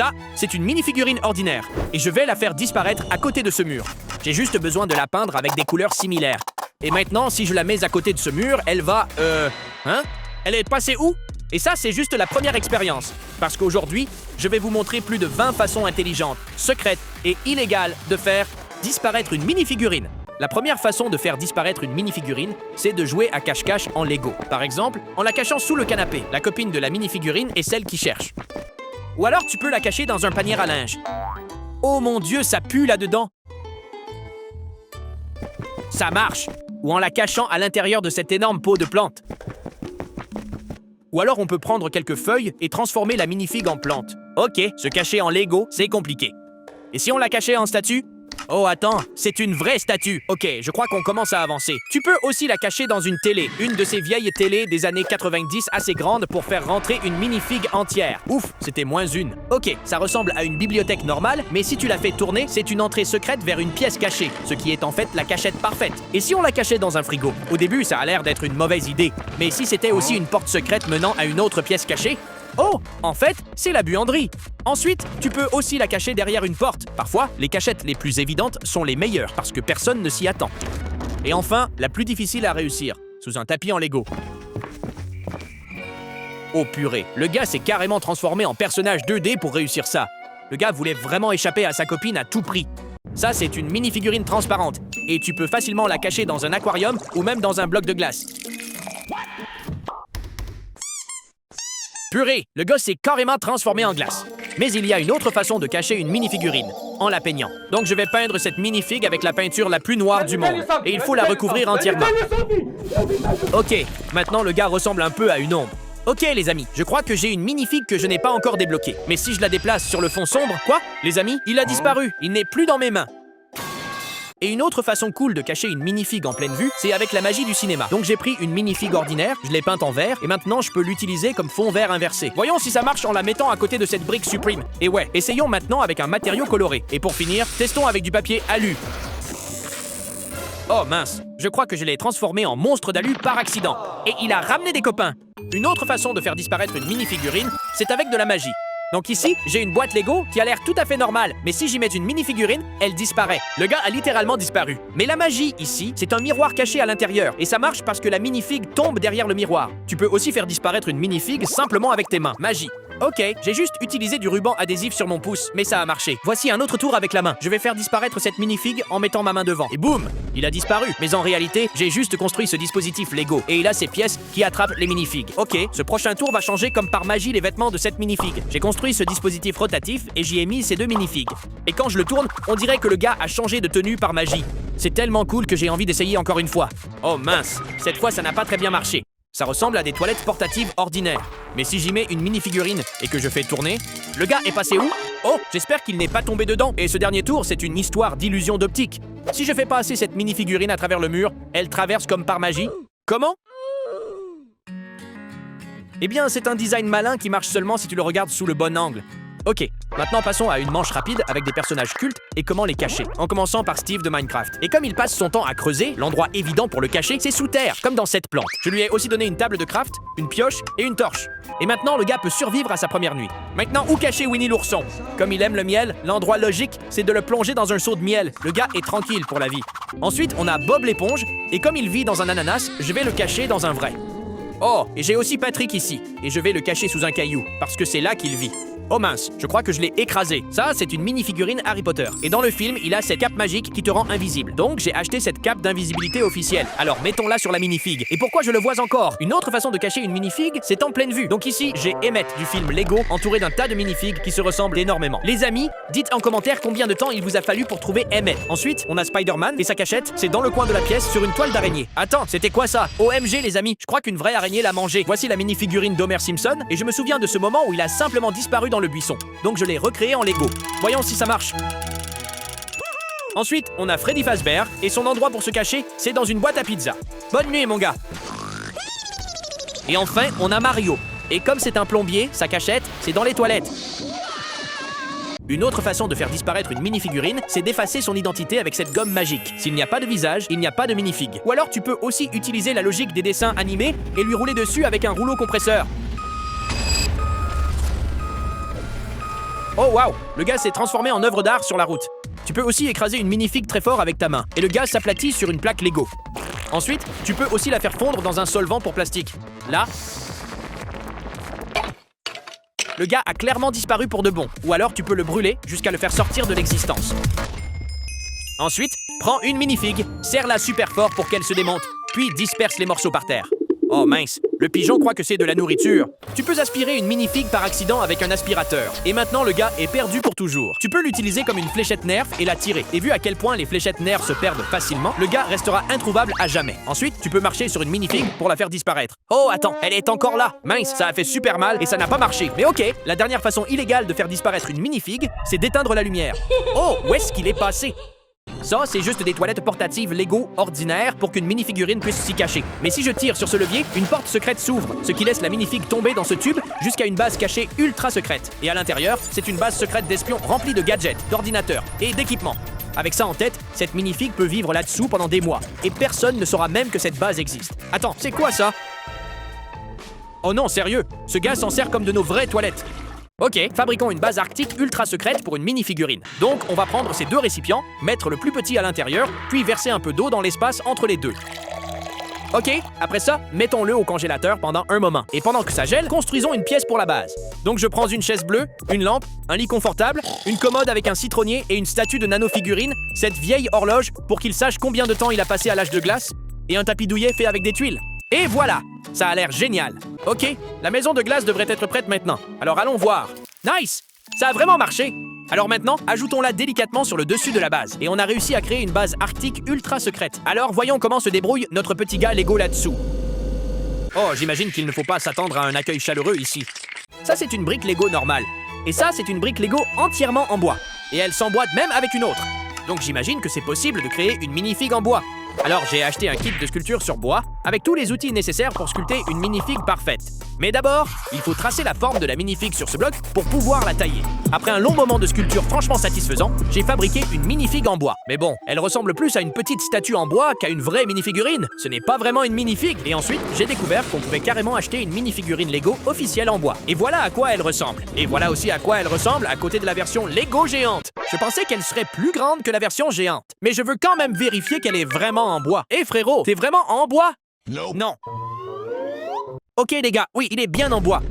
Ça, c'est une mini-figurine ordinaire. Et je vais la faire disparaître à côté de ce mur. J'ai juste besoin de la peindre avec des couleurs similaires. Et maintenant, si je la mets à côté de ce mur, elle va... Hein? Elle est passée où? Et ça, c'est juste la première expérience. Parce qu'aujourd'hui, je vais vous montrer plus de 20 façons intelligentes, secrètes et illégales de faire disparaître une mini-figurine. La première façon de faire disparaître une mini-figurine, c'est de jouer à cache-cache en Lego. Par exemple, en la cachant sous le canapé. La copine de la mini-figurine est celle qui cherche. Ou alors tu peux la cacher dans un panier à linge. Oh mon Dieu, ça pue là-dedans! Ça marche! Ou en la cachant à l'intérieur de cette énorme pot de plantes. Ou alors on peut prendre quelques feuilles et transformer la minifig en plante. Ok, se cacher en Lego, c'est compliqué. Et si on la cachait en statue? Oh attends, c'est une vraie statue. Ok, je crois qu'on commence à avancer. Tu peux aussi la cacher dans une télé, une de ces vieilles télés des années 90 assez grande pour faire rentrer une minifig entière. Ouf, c'était moins une. Ok, ça ressemble à une bibliothèque normale, mais si tu la fais tourner, c'est une entrée secrète vers une pièce cachée, ce qui est en fait la cachette parfaite. Et si on la cachait dans un frigo? Au début, ça a l'air d'être une mauvaise idée, mais si c'était aussi une porte secrète menant à une autre pièce cachée? Oh, en fait, c'est la buanderie. Ensuite, tu peux aussi la cacher derrière une porte. Parfois, les cachettes les plus évidentes sont les meilleures parce que personne ne s'y attend. Et enfin, la plus difficile à réussir, sous un tapis en Lego. Oh purée, le gars s'est carrément transformé en personnage 2D pour réussir ça. Le gars voulait vraiment échapper à sa copine à tout prix. Ça, c'est une mini-figurine transparente. Et tu peux facilement la cacher dans un aquarium ou même dans un bloc de glace. Purée, le gars s'est carrément transformé en glace. Mais il y a une autre façon de cacher une mini-figurine, en la peignant. Donc je vais peindre cette mini-fig avec la peinture la plus noire du monde. Et il faut la recouvrir entièrement. Ok, maintenant le gars ressemble un peu à une ombre. Ok les amis, je crois que j'ai une mini-fig que je n'ai pas encore débloquée. Mais si je la déplace sur le fond sombre, quoi? Les amis, il a disparu, il n'est plus dans mes mains. Et une autre façon cool de cacher une minifig en pleine vue, c'est avec la magie du cinéma. Donc j'ai pris une minifig ordinaire, je l'ai peinte en vert, et maintenant je peux l'utiliser comme fond vert inversé. Voyons si ça marche en la mettant à côté de cette brique Supreme. Et ouais, essayons maintenant avec un matériau coloré. Et pour finir, testons avec du papier alu. Oh mince, je crois que je l'ai transformé en monstre d'alu par accident. Et il a ramené des copains. Une autre façon de faire disparaître une mini-figurine, c'est avec de la magie. Donc ici, j'ai une boîte Lego qui a l'air tout à fait normale, mais si j'y mets une mini-figurine, elle disparaît. Le gars a littéralement disparu. Mais la magie, ici, c'est un miroir caché à l'intérieur, et ça marche parce que la minifig tombe derrière le miroir. Tu peux aussi faire disparaître une minifig simplement avec tes mains. Magie. Ok, j'ai juste utilisé du ruban adhésif sur mon pouce, mais ça a marché. Voici un autre tour avec la main. Je vais faire disparaître cette minifig en mettant ma main devant. Et boum, il a disparu. Mais en réalité, j'ai juste construit ce dispositif Lego. Et il a ces pièces qui attrapent les minifigs. Ok, ce prochain tour va changer comme par magie les vêtements de cette minifig. J'ai construit ce dispositif rotatif et j'y ai mis ces deux minifigs. Et quand je le tourne, on dirait que le gars a changé de tenue par magie. C'est tellement cool que j'ai envie d'essayer encore une fois. Oh mince, cette fois ça n'a pas très bien marché. Ça ressemble à des toilettes portatives ordinaires. Mais si j'y mets une mini-figurine et que je fais tourner, le gars est passé où? Oh, j'espère qu'il n'est pas tombé dedans. Et ce dernier tour, c'est une histoire d'illusion d'optique. Si je fais passer cette mini-figurine à travers le mur, elle traverse comme par magie. Comment? Eh bien, c'est un design malin qui marche seulement si tu le regardes sous le bon angle. Ok, maintenant passons à une manche rapide avec des personnages cultes et comment les cacher, en commençant par Steve de Minecraft. Et comme il passe son temps à creuser, l'endroit évident pour le cacher, c'est sous terre, comme dans cette plante. Je lui ai aussi donné une table de craft, une pioche et une torche. Et maintenant, le gars peut survivre à sa première nuit. Maintenant, où cacher Winnie l'ourson? Comme il aime le miel, l'endroit logique, c'est de le plonger dans un seau de miel. Le gars est tranquille pour la vie. Ensuite, on a Bob l'éponge, et comme il vit dans un ananas, je vais le cacher dans un vrai. Oh, et j'ai aussi Patrick ici, et je vais le cacher sous un caillou, parce que c'est là qu'il vit. Oh mince, je crois que je l'ai écrasé. Ça, c'est une mini-figurine Harry Potter. Et dans le film, il a cette cape magique qui te rend invisible. Donc, j'ai acheté cette cape d'invisibilité officielle. Alors, mettons-la sur la minifig. Et pourquoi je le vois encore? Une autre façon de cacher une minifig, c'est en pleine vue. Donc ici, j'ai Emmett du film Lego, entouré d'un tas de minifigs qui se ressemblent énormément. Les amis, dites en commentaire combien de temps il vous a fallu pour trouver Emmett. Ensuite, on a Spider-Man et sa cachette, c'est dans le coin de la pièce sur une toile d'araignée. Attends, c'était quoi ça? OMG les amis, je crois qu'une vraie araignée l'a mangé. Voici la mini-figurine d'Homer Simpson, et je me souviens de ce moment où il a simplement disparu dans le buisson. Donc je l'ai recréé en Lego. Voyons si ça marche. Ensuite, on a Freddy Fazbear, et son endroit pour se cacher, c'est dans une boîte à pizza. Bonne nuit, mon gars. Et enfin, on a Mario. Et comme c'est un plombier, sa cachette, c'est dans les toilettes. Une autre façon de faire disparaître une mini-figurine, c'est d'effacer son identité avec cette gomme magique. S'il n'y a pas de visage, il n'y a pas de minifig. Ou alors tu peux aussi utiliser la logique des dessins animés et lui rouler dessus avec un rouleau compresseur. Oh wow, le gaz s'est transformé en œuvre d'art sur la route. Tu peux aussi écraser une minifig très fort avec ta main, et le gaz s'aplatit sur une plaque Lego. Ensuite, tu peux aussi la faire fondre dans un solvant pour plastique. Là, le gars a clairement disparu pour de bon, ou alors tu peux le brûler jusqu'à le faire sortir de l'existence. Ensuite, prends une minifig, serre-la super fort pour qu'elle se démonte, puis disperse les morceaux par terre. Oh mince, le pigeon croit que c'est de la nourriture. Tu peux aspirer une minifig par accident avec un aspirateur. Et maintenant, le gars est perdu pour toujours. Tu peux l'utiliser comme une fléchette Nerf et la tirer. Et vu à quel point les fléchettes Nerf se perdent facilement, le gars restera introuvable à jamais. Ensuite, tu peux marcher sur une minifig pour la faire disparaître. Oh, attends, elle est encore là. Mince, ça a fait super mal et ça n'a pas marché. Mais ok, la dernière façon illégale de faire disparaître une minifig, c'est d'éteindre la lumière. Oh, où est-ce qu'il est passé? Ça, c'est juste des toilettes portatives Lego ordinaires pour qu'une minifigurine puisse s'y cacher. Mais si je tire sur ce levier, une porte secrète s'ouvre, ce qui laisse la minifig tomber dans ce tube jusqu'à une base cachée ultra secrète. Et à l'intérieur, c'est une base secrète d'espions remplie de gadgets, d'ordinateurs et d'équipements. Avec ça en tête, cette minifig peut vivre là-dessous pendant des mois, et personne ne saura même que cette base existe. Attends, c'est quoi ça? Oh non, sérieux, ce gars s'en sert comme de nos vraies toilettes. Ok, fabriquons une base arctique ultra secrète pour une mini-figurine. Donc, on va prendre ces deux récipients, mettre le plus petit à l'intérieur, puis verser un peu d'eau dans l'espace entre les deux. Ok, après ça, mettons-le au congélateur pendant un moment. Et pendant que ça gèle, construisons une pièce pour la base. Donc, je prends une chaise bleue, une lampe, un lit confortable, une commode avec un citronnier et une statue de nano-figurine, cette vieille horloge pour qu'il sache combien de temps il a passé à l'âge de glace, et un tapis douillet fait avec des tuiles. Et voilà! Ça a l'air génial. Ok, la maison de glace devrait être prête maintenant. Alors allons voir. Nice! Ça a vraiment marché! Alors maintenant, ajoutons-la délicatement sur le dessus de la base. Et on a réussi à créer une base arctique ultra secrète. Alors voyons comment se débrouille notre petit gars Lego là-dessous. Oh, j'imagine qu'il ne faut pas s'attendre à un accueil chaleureux ici. Ça, c'est une brique Lego normale. Et ça, c'est une brique Lego entièrement en bois. Et elle s'emboîte même avec une autre. Donc j'imagine que c'est possible de créer une minifig en bois. Alors j'ai acheté un kit de sculpture sur bois avec tous les outils nécessaires pour sculpter une minifig parfaite. Mais d'abord, il faut tracer la forme de la minifig sur ce bloc pour pouvoir la tailler. Après un long moment de sculpture franchement satisfaisant, j'ai fabriqué une minifig en bois. Mais bon, elle ressemble plus à une petite statue en bois qu'à une vraie minifigurine. Ce n'est pas vraiment une minifig. Et ensuite, j'ai découvert qu'on pouvait carrément acheter une minifigurine Lego officielle en bois. Et voilà à quoi elle ressemble. Et voilà aussi à quoi elle ressemble à côté de la version Lego géante. Je pensais qu'elle serait plus grande que la version géante. Mais je veux quand même vérifier qu'elle est vraiment en bois. Hé frérot, t'es vraiment en bois? Non. Ok les gars, oui, il est bien en bois.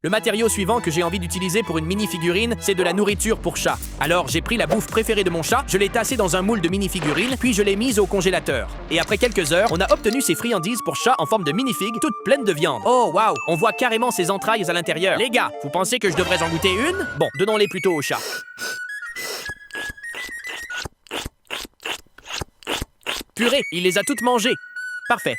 Le matériau suivant que j'ai envie d'utiliser pour une mini-figurine, c'est de la nourriture pour chat. Alors j'ai pris la bouffe préférée de mon chat, je l'ai tassée dans un moule de mini-figurine, puis je l'ai mise au congélateur. Et après quelques heures, on a obtenu ces friandises pour chat en forme de minifig, toutes pleines de viande. Oh waouh, on voit carrément ses entrailles à l'intérieur. Les gars, vous pensez que je devrais en goûter une? Bon, donnons-les plutôt au chat. Purée, il les a toutes mangées. Parfait.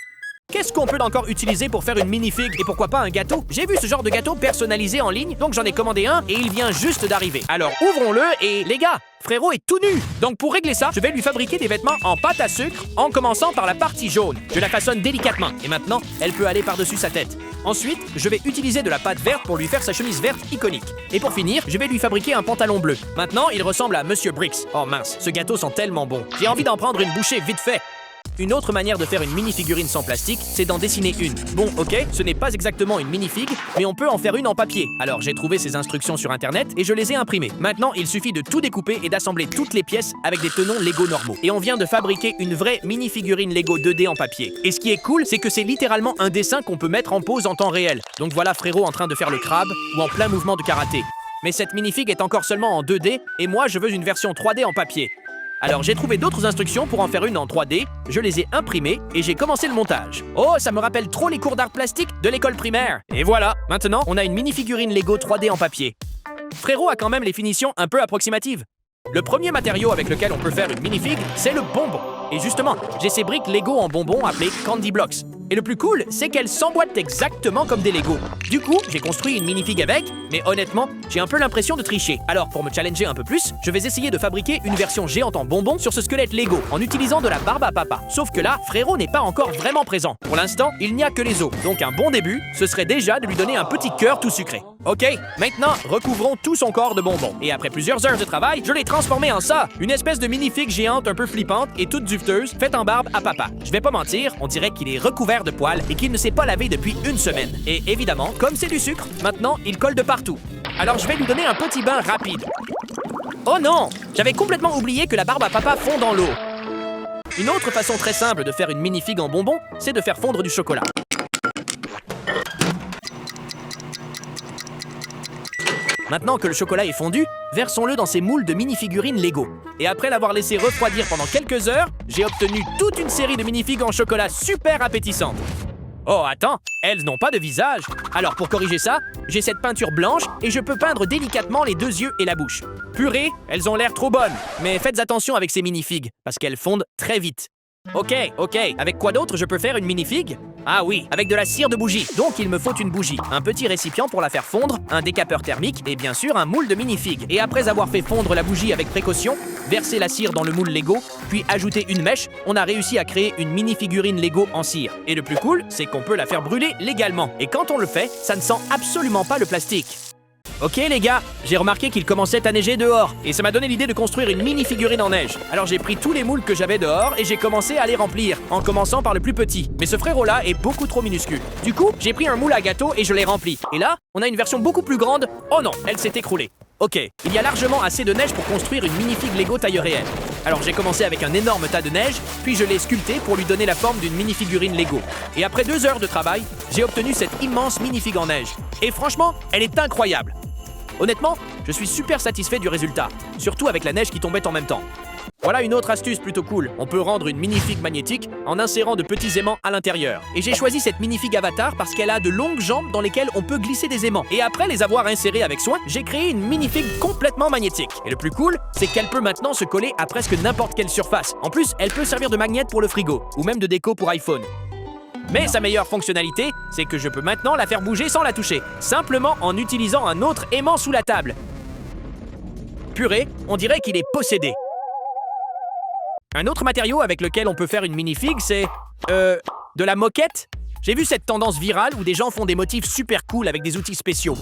Qu'est-ce qu'on peut encore utiliser pour faire une minifig et pourquoi pas un gâteau? J'ai vu ce genre de gâteau personnalisé en ligne, donc j'en ai commandé un et il vient juste d'arriver. Alors ouvrons-le et les gars, frérot est tout nu. Donc pour régler ça, je vais lui fabriquer des vêtements en pâte à sucre en commençant par la partie jaune. Je la façonne délicatement et maintenant, elle peut aller par-dessus sa tête. Ensuite, je vais utiliser de la pâte verte pour lui faire sa chemise verte iconique. Et pour finir, je vais lui fabriquer un pantalon bleu. Maintenant, il ressemble à Monsieur Brix. Oh mince, ce gâteau sent tellement bon. J'ai envie d'en prendre une bouchée vite fait. Une autre manière de faire une mini-figurine sans plastique, c'est d'en dessiner une. Bon, ok, ce n'est pas exactement une minifig, mais on peut en faire une en papier. Alors j'ai trouvé ces instructions sur internet et je les ai imprimées. Maintenant, il suffit de tout découper et d'assembler toutes les pièces avec des tenons Lego normaux. Et on vient de fabriquer une vraie mini-figurine Lego 2D en papier. Et ce qui est cool, c'est que c'est littéralement un dessin qu'on peut mettre en pause en temps réel. Donc voilà frérot en train de faire le crabe ou en plein mouvement de karaté. Mais cette minifig est encore seulement en 2D et moi je veux une version 3D en papier. Alors j'ai trouvé d'autres instructions pour en faire une en 3D, je les ai imprimées et j'ai commencé le montage. Oh, ça me rappelle trop les cours d'art plastique de l'école primaire. Et voilà, maintenant on a une mini-figurine Lego 3D en papier. Frérot a quand même les finitions un peu approximatives. Le premier matériau avec lequel on peut faire une minifig, c'est le bonbon. Et justement, j'ai ces briques Lego en bonbons appelées Candy Blocks. Et le plus cool, c'est qu'elles s'emboîtent exactement comme des Lego. Du coup, j'ai construit une minifig avec, mais honnêtement, j'ai un peu l'impression de tricher. Alors, pour me challenger un peu plus, je vais essayer de fabriquer une version géante en bonbons sur ce squelette Lego, en utilisant de la barbe à papa. Sauf que là, frérot n'est pas encore vraiment présent. Pour l'instant, il n'y a que les os. Donc un bon début, ce serait déjà de lui donner un petit cœur tout sucré. Ok, maintenant, recouvrons tout son corps de bonbons. Et après plusieurs heures de travail, je l'ai transformé en ça, une espèce de minifig géante un peu flippante et toute duveteuse, faite en barbe à papa. Je vais pas mentir, on dirait qu'il est recouvert de poils et qu'il ne s'est pas lavé depuis une semaine. Et évidemment, comme c'est du sucre, maintenant, il colle de partout. Alors je vais lui donner un petit bain rapide. Oh non! J'avais complètement oublié que la barbe à papa fond dans l'eau. Une autre façon très simple de faire une mini-figue en bonbon, c'est de faire fondre du chocolat. Maintenant que le chocolat est fondu, versons-le dans ces moules de mini-figurines Lego. Et après l'avoir laissé refroidir pendant quelques heures, j'ai obtenu toute une série de mini-figues en chocolat super appétissantes. Oh, attends, elles n'ont pas de visage. Alors pour corriger ça, j'ai cette peinture blanche et je peux peindre délicatement les 2 yeux et la bouche. Purée, elles ont l'air trop bonnes. Mais faites attention avec ces mini-figues, parce qu'elles fondent très vite. Ok, avec quoi d'autre je peux faire une mini-figue? Ah oui, avec de la cire de bougie. Donc il me faut une bougie, un petit récipient pour la faire fondre, un décapeur thermique et bien sûr un moule de mini-figue. Et après avoir fait fondre la bougie avec précaution, verser la cire dans le moule Lego, puis ajouter une mèche, on a réussi à créer une mini-figurine Lego en cire. Et le plus cool, c'est qu'on peut la faire brûler légalement. Et quand on le fait, ça ne sent absolument pas le plastique. Ok les gars, j'ai remarqué qu'il commençait à neiger dehors et ça m'a donné l'idée de construire une mini-figurine en neige. Alors j'ai pris tous les moules que j'avais dehors et j'ai commencé à les remplir, en commençant par le plus petit. Mais ce frérot-là est beaucoup trop minuscule. Du coup, j'ai pris un moule à gâteau et je l'ai rempli. Et là, on a une version beaucoup plus grande. Oh non, elle s'est écroulée. Ok, il y a largement assez de neige pour construire une mini-figue Lego taille réelle. Alors j'ai commencé avec un énorme tas de neige, puis je l'ai sculpté pour lui donner la forme d'une mini-figurine Lego. Et après 2 heures de travail, j'ai obtenu cette immense mini-figue en neige. Et franchement, elle est incroyable. Honnêtement, je suis super satisfait du résultat, surtout avec la neige qui tombait en même temps. Voilà une autre astuce plutôt cool. On peut rendre une mini-figue magnétique en insérant de petits aimants à l'intérieur. Et j'ai choisi cette mini-figue avatar parce qu'elle a de longues jambes dans lesquelles on peut glisser des aimants. Et après les avoir insérés avec soin, j'ai créé une mini-figue complètement magnétique. Et le plus cool, c'est qu'elle peut maintenant se coller à presque n'importe quelle surface. En plus, elle peut servir de magnète pour le frigo, ou même de déco pour iPhone. Mais sa meilleure fonctionnalité, c'est que je peux maintenant la faire bouger sans la toucher, simplement en utilisant un autre aimant sous la table. Purée, on dirait qu'il est possédé. Un autre matériau avec lequel on peut faire une mini-figue, c'est... de la moquette. J'ai vu cette tendance virale où des gens font des motifs super cool avec des outils spéciaux.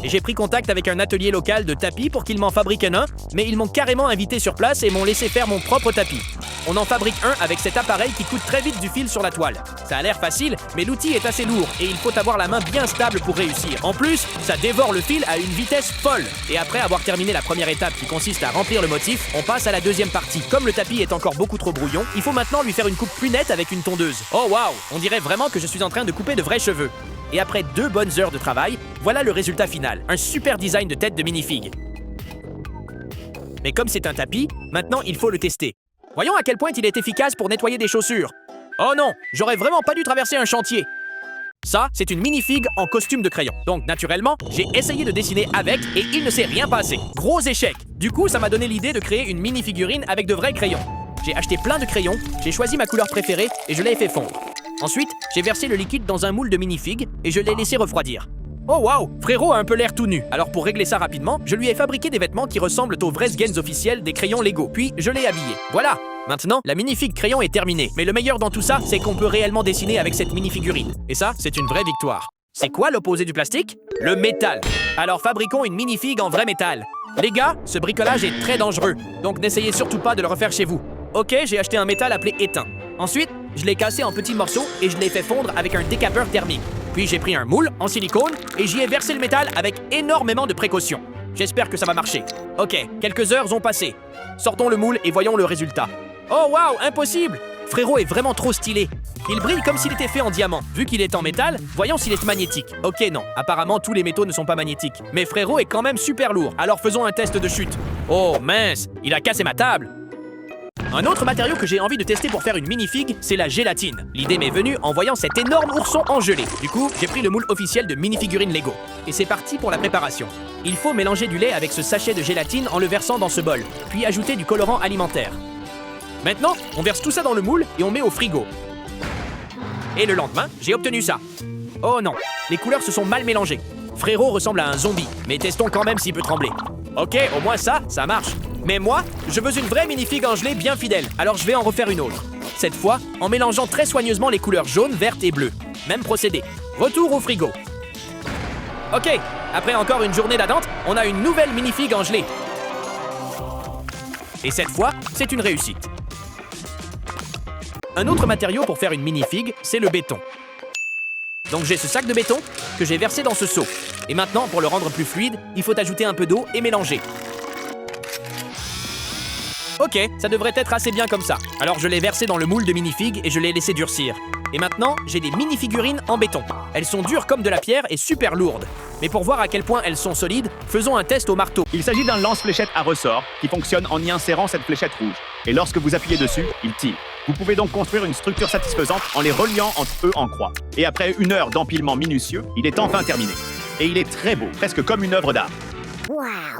Et j'ai pris contact avec un atelier local de tapis pour qu'ils m'en fabriquent un, mais ils m'ont carrément invité sur place et m'ont laissé faire mon propre tapis. On en fabrique un avec cet appareil qui coûte très vite du fil sur la toile. Ça a l'air facile, mais l'outil est assez lourd et il faut avoir la main bien stable pour réussir. En plus, ça dévore le fil à une vitesse folle. Et après avoir terminé la première étape qui consiste à remplir le motif, on passe à la deuxième partie. Comme le tapis est encore beaucoup trop brouillon, il faut maintenant lui faire une coupe plus nette avec une tondeuse. Oh waouh, on dirait vraiment que je suis en train de couper de vrais cheveux. Et après 2 bonnes heures de travail, voilà le résultat final. Un super design de tête de mini-figue. Mais comme c'est un tapis, maintenant il faut le tester. Voyons à quel point il est efficace pour nettoyer des chaussures. Oh non, j'aurais vraiment pas dû traverser un chantier. Ça, c'est une mini-figue en costume de crayon. Donc, naturellement, j'ai essayé de dessiner avec et il ne s'est rien passé. Gros échec. Du coup, ça m'a donné l'idée de créer une mini-figurine avec de vrais crayons. J'ai acheté plein de crayons, j'ai choisi ma couleur préférée et je l'ai fait fondre. Ensuite, j'ai versé le liquide dans un moule de mini-figue et je l'ai laissé refroidir. Oh waouh, frérot a un peu l'air tout nu. Alors pour régler ça rapidement, je lui ai fabriqué des vêtements qui ressemblent aux vrais skins officiels des crayons Lego. Puis je l'ai habillé. Voilà. Maintenant, la mini-figue crayon est terminée. Mais le meilleur dans tout ça, c'est qu'on peut réellement dessiner avec cette mini-figurine. Et ça, c'est une vraie victoire. C'est quoi l'opposé du plastique? Le métal. Alors fabriquons une mini-figue en vrai métal. Les gars, ce bricolage est très dangereux. Donc n'essayez surtout pas de le refaire chez vous. Ok, j'ai acheté un métal appelé étain. Ensuite, je l'ai cassé en petits morceaux et je l'ai fait fondre avec un décapeur thermique. Puis j'ai pris un moule en silicone et j'y ai versé le métal avec énormément de précaution. J'espère que ça va marcher. Ok, quelques heures ont passé. Sortons le moule et voyons le résultat. Oh waouh, impossible! Frérot est vraiment trop stylé. Il brille comme s'il était fait en diamant. Vu qu'il est en métal, voyons s'il est magnétique. Ok, non, apparemment tous les métaux ne sont pas magnétiques. Mais frérot est quand même super lourd, alors faisons un test de chute. Oh mince, il a cassé ma table! Un autre matériau que j'ai envie de tester pour faire une mini-figue, c'est la gélatine. L'idée m'est venue en voyant cet énorme ourson engelé. Du coup, j'ai pris le moule officiel de mini-figurine Lego. Et c'est parti pour la préparation. Il faut mélanger du lait avec ce sachet de gélatine en le versant dans ce bol, puis ajouter du colorant alimentaire. Maintenant, on verse tout ça dans le moule et on met au frigo. Et le lendemain, j'ai obtenu ça. Oh non, les couleurs se sont mal mélangées. Frérot ressemble à un zombie, mais testons quand même s'il peut trembler. Ok, au moins ça marche. Mais moi, je veux une vraie mini-figue en gelée bien fidèle, alors je vais en refaire une autre. Cette fois, en mélangeant très soigneusement les couleurs jaune, verte et bleue. Même procédé. Retour au frigo. Ok, après encore une journée d'attente, on a une nouvelle mini-figue en gelée. Et cette fois, c'est une réussite. Un autre matériau pour faire une mini-figue, c'est le béton. Donc j'ai ce sac de béton que j'ai versé dans ce seau. Et maintenant, pour le rendre plus fluide, il faut ajouter un peu d'eau et mélanger. Ok, ça devrait être assez bien comme ça. Alors je l'ai versé dans le moule de minifig et je l'ai laissé durcir. Et maintenant, j'ai des mini-figurines en béton. Elles sont dures comme de la pierre et super lourdes. Mais pour voir à quel point elles sont solides, faisons un test au marteau. Il s'agit d'un lance-fléchette à ressort qui fonctionne en y insérant cette fléchette rouge. Et lorsque vous appuyez dessus, il tire. Vous pouvez donc construire une structure satisfaisante en les reliant entre eux en croix. Et après 1 heure d'empilement minutieux, il est enfin terminé. Et il est très beau, presque comme une œuvre d'art.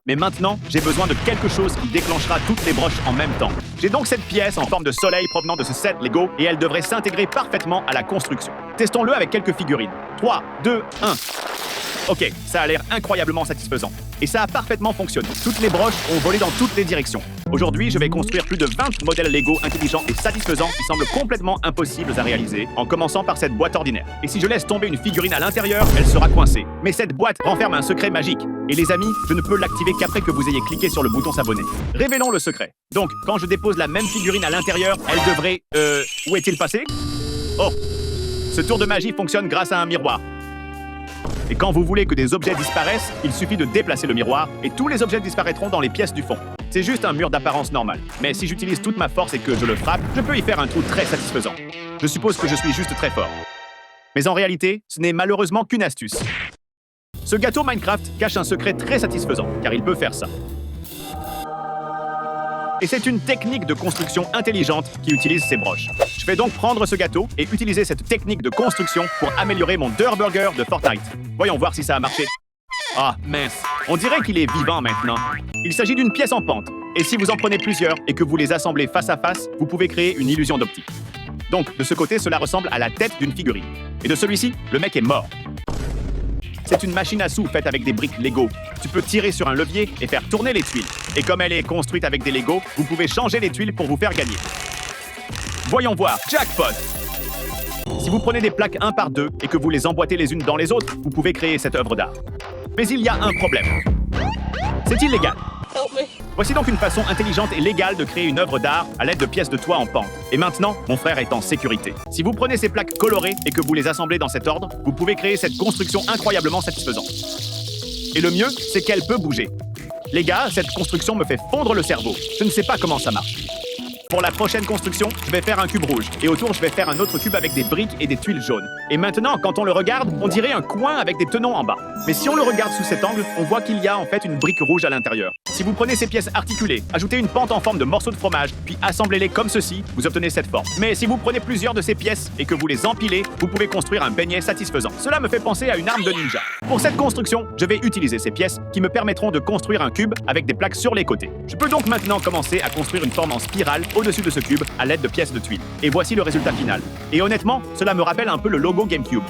Mais maintenant, j'ai besoin de quelque chose qui déclenchera toutes les broches en même temps. J'ai donc cette pièce en forme de soleil provenant de ce set Lego et elle devrait s'intégrer parfaitement à la construction. Testons-le avec quelques figurines. 3, 2, 1. Ok, ça a l'air incroyablement satisfaisant. Et ça a parfaitement fonctionné. Toutes les broches ont volé dans toutes les directions. Aujourd'hui, je vais construire plus de 20 modèles Lego intelligents et satisfaisants qui semblent complètement impossibles à réaliser, en commençant par cette boîte ordinaire. Et si je laisse tomber une figurine à l'intérieur, elle sera coincée. Mais cette boîte renferme un secret magique. Et les amis, je ne peux l'activer qu'après que vous ayez cliqué sur le bouton s'abonner. Révélons le secret. Donc, quand je dépose la même figurine à l'intérieur, elle devrait... où est-il passé? Oh! Ce tour de magie fonctionne grâce à un miroir. Et quand vous voulez que des objets disparaissent, il suffit de déplacer le miroir et tous les objets disparaîtront dans les pièces du fond. C'est juste un mur d'apparence normale. Mais si j'utilise toute ma force et que je le frappe, je peux y faire un trou très satisfaisant. Je suppose que je suis juste très fort. Mais en réalité, ce n'est malheureusement qu'une astuce. Ce gâteau Minecraft cache un secret très satisfaisant, car il peut faire ça. Et c'est une technique de construction intelligente qui utilise ces broches. Je vais donc prendre ce gâteau et utiliser cette technique de construction pour améliorer mon Durr Burger de Fortnite. Voyons voir si ça a marché. Ah, mince. On dirait qu'il est vivant maintenant. Il s'agit d'une pièce en pente. Et si vous en prenez plusieurs et que vous les assemblez face à face, vous pouvez créer une illusion d'optique. Donc, de ce côté, cela ressemble à la tête d'une figurine. Et de celui-ci, le mec est mort. C'est une machine à sous faite avec des briques Lego. Tu peux tirer sur un levier et faire tourner les tuiles. Et comme elle est construite avec des Lego, vous pouvez changer les tuiles pour vous faire gagner. Voyons voir, jackpot! Si vous prenez des plaques 1 par 2 et que vous les emboîtez les unes dans les autres, vous pouvez créer cette œuvre d'art. Mais il y a un problème. C'est illégal. Voici donc une façon intelligente et légale de créer une œuvre d'art à l'aide de pièces de toit en pente. Et maintenant, mon frère est en sécurité. Si vous prenez ces plaques colorées et que vous les assemblez dans cet ordre, vous pouvez créer cette construction incroyablement satisfaisante. Et le mieux, c'est qu'elle peut bouger. Les gars, cette construction me fait fondre le cerveau. Je ne sais pas comment ça marche. Pour la prochaine construction, je vais faire un cube rouge. Et autour, je vais faire un autre cube avec des briques et des tuiles jaunes. Et maintenant, quand on le regarde, on dirait un coin avec des tenons en bas. Mais si on le regarde sous cet angle, on voit qu'il y a en fait une brique rouge à l'intérieur. Si vous prenez ces pièces articulées, ajoutez une pente en forme de morceaux de fromage, puis assemblez-les comme ceci, vous obtenez cette forme. Mais si vous prenez plusieurs de ces pièces et que vous les empilez, vous pouvez construire un beignet satisfaisant. Cela me fait penser à une arme de ninja. Pour cette construction, je vais utiliser ces pièces qui me permettront de construire un cube avec des plaques sur les côtés. Je peux donc maintenant commencer à construire une forme en spirale au-dessus de ce cube à l'aide de pièces de tuiles. Et voici le résultat final. Et honnêtement, cela me rappelle un peu le logo GameCube.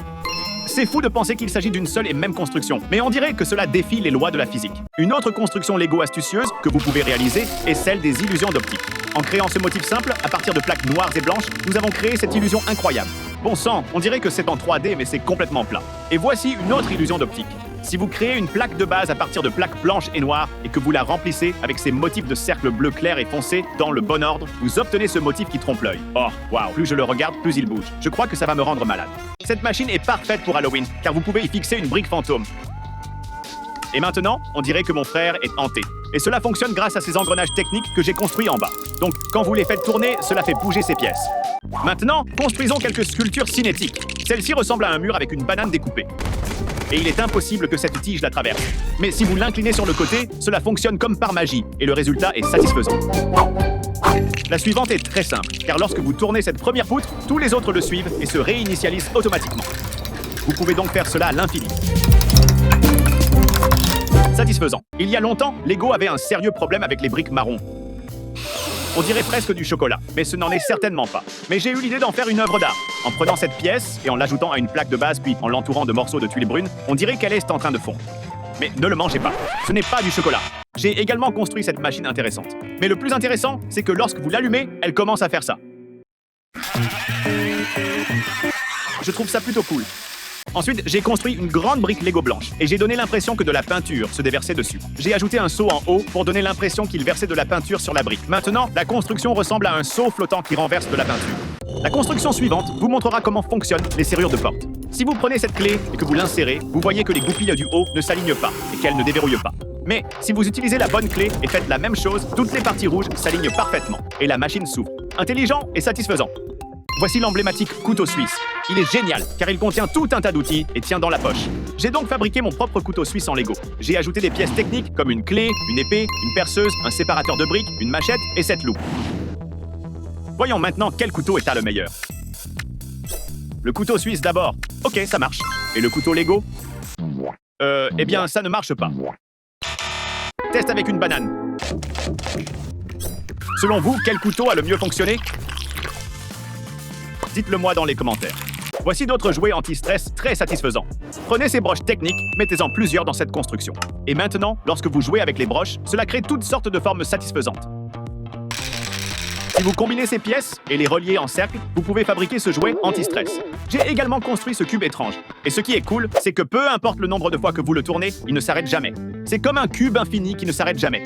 C'est fou de penser qu'il s'agit d'une seule et même construction, mais on dirait que cela défie les lois de la physique. Une autre construction Lego astucieuse que vous pouvez réaliser est celle des illusions d'optique. En créant ce motif simple, à partir de plaques noires et blanches, nous avons créé cette illusion incroyable. Bon sang, on dirait que c'est en 3D, mais c'est complètement plat. Et voici une autre illusion d'optique. Si vous créez une plaque de base à partir de plaques blanches et noires et que vous la remplissez avec ces motifs de cercles bleus clairs et foncés dans le bon ordre, vous obtenez ce motif qui trompe l'œil. Oh, waouh, plus je le regarde, plus il bouge. Je crois que ça va me rendre malade. Cette machine est parfaite pour Halloween, car vous pouvez y fixer une brique fantôme. Et maintenant, on dirait que mon frère est hanté. Et cela fonctionne grâce à ces engrenages techniques que j'ai construits en bas. Donc, quand vous les faites tourner, cela fait bouger ces pièces. Maintenant, construisons quelques sculptures cinétiques. Celle-ci ressemble à un mur avec une banane découpée. Et il est impossible que cette tige la traverse. Mais si vous l'inclinez sur le côté, cela fonctionne comme par magie, et le résultat est satisfaisant. La suivante est très simple, car lorsque vous tournez cette première poutre, tous les autres le suivent et se réinitialisent automatiquement. Vous pouvez donc faire cela à l'infini. Satisfaisant. Il y a longtemps, Lego avait un sérieux problème avec les briques marron. On dirait presque du chocolat, mais ce n'en est certainement pas. Mais j'ai eu l'idée d'en faire une œuvre d'art. En prenant cette pièce et en l'ajoutant à une plaque de base puis en l'entourant de morceaux de tuiles brunes, on dirait qu'elle est en train de fondre. Mais ne le mangez pas, ce n'est pas du chocolat. J'ai également construit cette machine intéressante. Mais le plus intéressant, c'est que lorsque vous l'allumez, elle commence à faire ça. Je trouve ça plutôt cool. Ensuite, j'ai construit une grande brique Lego blanche et j'ai donné l'impression que de la peinture se déversait dessus. J'ai ajouté un seau en haut pour donner l'impression qu'il versait de la peinture sur la brique. Maintenant, la construction ressemble à un seau flottant qui renverse de la peinture. La construction suivante vous montrera comment fonctionnent les serrures de porte. Si vous prenez cette clé et que vous l'insérez, vous voyez que les goupilles du haut ne s'alignent pas et qu'elles ne déverrouillent pas. Mais si vous utilisez la bonne clé et faites la même chose, toutes les parties rouges s'alignent parfaitement et la machine s'ouvre. Intelligent et satisfaisant. Voici l'emblématique couteau suisse. Il est génial car il contient tout un tas d'outils et tient dans la poche. J'ai donc fabriqué mon propre couteau suisse en Lego. J'ai ajouté des pièces techniques comme une clé, une épée, une perceuse, un séparateur de briques, une machette et cette loupe. Voyons maintenant quel couteau est le meilleur. Le couteau suisse d'abord. Ok, ça marche. Et le couteau Lego? Eh bien, ça ne marche pas. Test avec une banane. Selon vous, quel couteau a le mieux fonctionné? Dites-le moi dans les commentaires. Voici d'autres jouets anti-stress très satisfaisants. Prenez ces broches techniques, mettez-en plusieurs dans cette construction. Et maintenant, lorsque vous jouez avec les broches, cela crée toutes sortes de formes satisfaisantes. Si vous combinez ces pièces et les reliez en cercle, vous pouvez fabriquer ce jouet anti-stress. J'ai également construit ce cube étrange. Et ce qui est cool, c'est que peu importe le nombre de fois que vous le tournez, il ne s'arrête jamais. C'est comme un cube infini qui ne s'arrête jamais.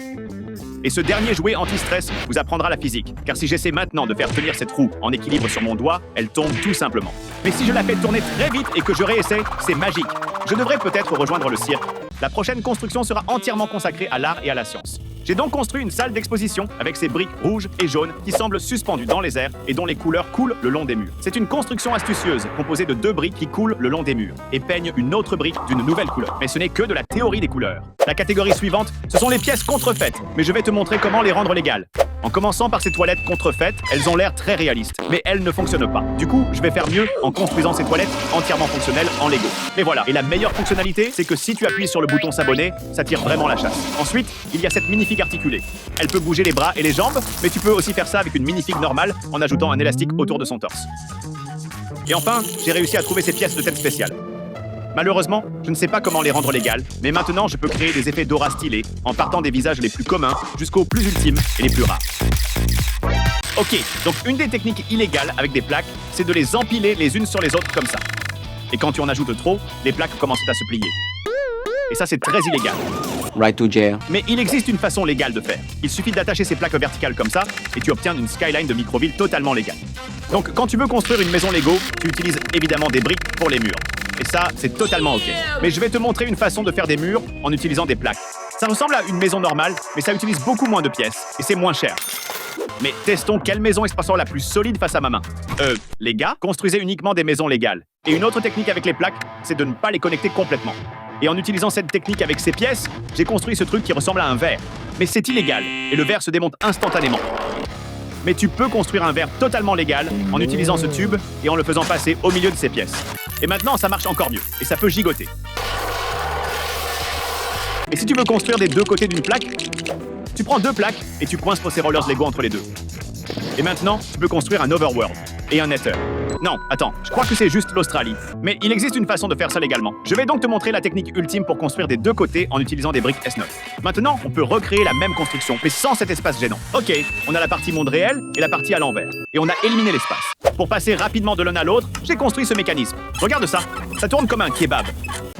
Et ce dernier jouet anti-stress vous apprendra la physique, car si j'essaie maintenant de faire tenir cette roue en équilibre sur mon doigt, elle tombe tout simplement. Mais si je la fais tourner très vite et que je réessaie, c'est magique. Je devrais peut-être rejoindre le cirque. La prochaine construction sera entièrement consacrée à l'art et à la science. J'ai donc construit une salle d'exposition avec ces briques rouges et jaunes qui semblent suspendues dans les airs et dont les couleurs coulent le long des murs. C'est une construction astucieuse composée de 2 briques qui coulent le long des murs et peignent une autre brique d'une nouvelle couleur. Mais ce n'est que de la théorie des couleurs. La catégorie suivante, ce sont les pièces contrefaites, mais je vais te montrer comment les rendre légales. En commençant par ces toilettes contrefaites, elles ont l'air très réalistes, mais elles ne fonctionnent pas. Du coup, je vais faire mieux en construisant ces toilettes entièrement fonctionnelles en Lego. Et voilà. Et la meilleure fonctionnalité, c'est que si tu appuies sur le bouton s'abonner, ça tire vraiment la chasse. Ensuite, il y a cette minifig articulée. Elle peut bouger les bras et les jambes, mais tu peux aussi faire ça avec une minifig normale en ajoutant un élastique autour de son torse. Et enfin, j'ai réussi à trouver ces pièces de tête spéciales. Malheureusement, je ne sais pas comment les rendre légales, mais maintenant je peux créer des effets d'aura stylés en partant des visages les plus communs jusqu'aux plus ultimes et les plus rares. Ok, donc une des techniques illégales avec des plaques, c'est de les empiler les unes sur les autres comme ça. Et quand tu en ajoutes trop, les plaques commencent à se plier. Et ça, c'est très illégal. Right to jail. Mais il existe une façon légale de faire. Il suffit d'attacher ces plaques verticales comme ça, et tu obtiens une skyline de microville totalement légale. Donc, quand tu veux construire une maison Lego, tu utilises évidemment des briques pour les murs. Et ça, c'est totalement ok. Mais je vais te montrer une façon de faire des murs en utilisant des plaques. Ça ressemble à une maison normale, mais ça utilise beaucoup moins de pièces, et c'est moins cher. Mais testons quelle maison expresseur la plus solide face à ma main. Les gars, construisez uniquement des maisons légales. Et une autre technique avec les plaques, c'est de ne pas les connecter complètement. Et en utilisant cette technique avec ces pièces, j'ai construit ce truc qui ressemble à un verre. Mais c'est illégal, et le verre se démonte instantanément. Mais tu peux construire un verre totalement légal en utilisant ce tube et en le faisant passer au milieu de ces pièces. Et maintenant, ça marche encore mieux, et ça peut gigoter. Et si tu veux construire des deux côtés d'une plaque, tu prends 2 plaques et tu coinces ces rollers Lego entre les deux. Et maintenant, tu peux construire un overworld et un nether. Non, attends, je crois que c'est juste l'Australie. Mais il existe une façon de faire ça légalement. Je vais donc te montrer la technique ultime pour construire des deux côtés en utilisant des briques S9. Maintenant, on peut recréer la même construction, mais sans cet espace gênant. Ok, on a la partie monde réel et la partie à l'envers. Et on a éliminé l'espace. Pour passer rapidement de l'un à l'autre, j'ai construit ce mécanisme. Regarde ça, ça tourne comme un kebab.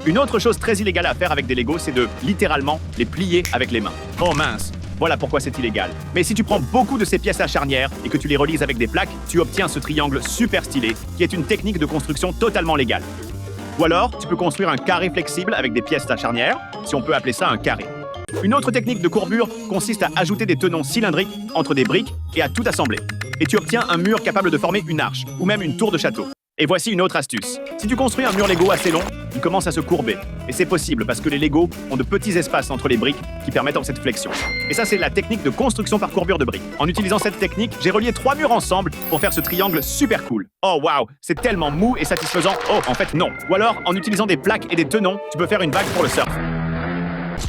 Une autre chose très illégale à faire avec des Legos, c'est de, littéralement, les plier avec les mains. Oh mince. Voilà pourquoi c'est illégal. Mais si tu prends beaucoup de ces pièces à charnière et que tu les relies avec des plaques, tu obtiens ce triangle super stylé, qui est une technique de construction totalement légale. Ou alors, tu peux construire un carré flexible avec des pièces à charnière, si on peut appeler ça un carré. Une autre technique de courbure consiste à ajouter des tenons cylindriques entre des briques et à tout assembler. Et tu obtiens un mur capable de former une arche, ou même une tour de château. Et voici une autre astuce. Si tu construis un mur Lego assez long, il commence à se courber. Et c'est possible parce que les Lego ont de petits espaces entre les briques qui permettent cette flexion. Et ça, c'est la technique de construction par courbure de briques. En utilisant cette technique, j'ai relié 3 murs ensemble pour faire ce triangle super cool. Oh waouh, c'est tellement mou et satisfaisant. Oh, en fait, non. Ou alors, en utilisant des plaques et des tenons, tu peux faire une vague pour le surf.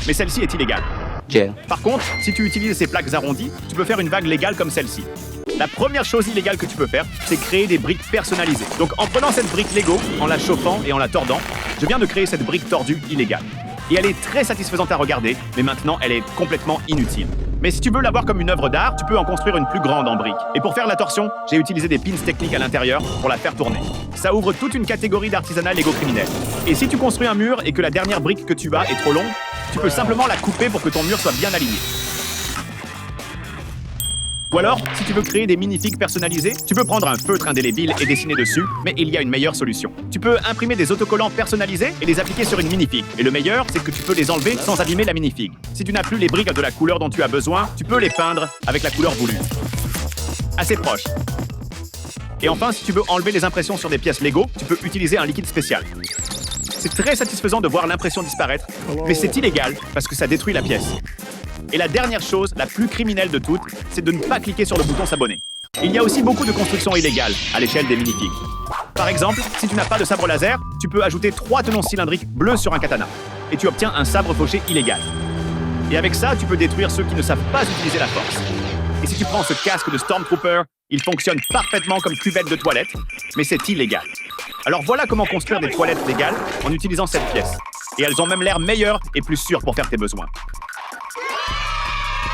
Mais celle-ci est illégale. Jail. Par contre, si tu utilises ces plaques arrondies, tu peux faire une vague légale comme celle-ci. La première chose illégale que tu peux faire, c'est créer des briques personnalisées. Donc en prenant cette brique Lego, en la chauffant et en la tordant, je viens de créer cette brique tordue illégale. Et elle est très satisfaisante à regarder, mais maintenant elle est complètement inutile. Mais si tu veux la voir comme une œuvre d'art, tu peux en construire une plus grande en briques. Et pour faire la torsion, j'ai utilisé des pins techniques à l'intérieur pour la faire tourner. Ça ouvre toute une catégorie d'artisanat Lego criminel. Et si tu construis un mur et que la dernière brique que tu as est trop longue, tu peux simplement la couper pour que ton mur soit bien aligné. Ou alors, si tu veux créer des minifigs personnalisés, tu peux prendre un feutre indélébile et dessiner dessus, mais il y a une meilleure solution. Tu peux imprimer des autocollants personnalisés et les appliquer sur une minifig. Et le meilleur, c'est que tu peux les enlever sans abîmer la minifig. Si tu n'as plus les briques de la couleur dont tu as besoin, tu peux les peindre avec la couleur voulue. Assez proche. Et enfin, si tu veux enlever les impressions sur des pièces Lego, tu peux utiliser un liquide spécial. C'est très satisfaisant de voir l'impression disparaître, mais c'est illégal parce que ça détruit la pièce. Et la dernière chose, la plus criminelle de toutes, c'est de ne pas cliquer sur le bouton s'abonner. Il y a aussi beaucoup de constructions illégales à l'échelle des minifigs. Par exemple, si tu n'as pas de sabre laser, tu peux ajouter 3 tenons cylindriques bleus sur un katana. Et tu obtiens un sabre fauché illégal. Et avec ça, tu peux détruire ceux qui ne savent pas utiliser la force. Et si tu prends ce casque de Stormtrooper, il fonctionne parfaitement comme cuvette de toilette, mais c'est illégal. Alors voilà comment construire des toilettes légales en utilisant cette pièce. Et elles ont même l'air meilleures et plus sûres pour faire tes besoins.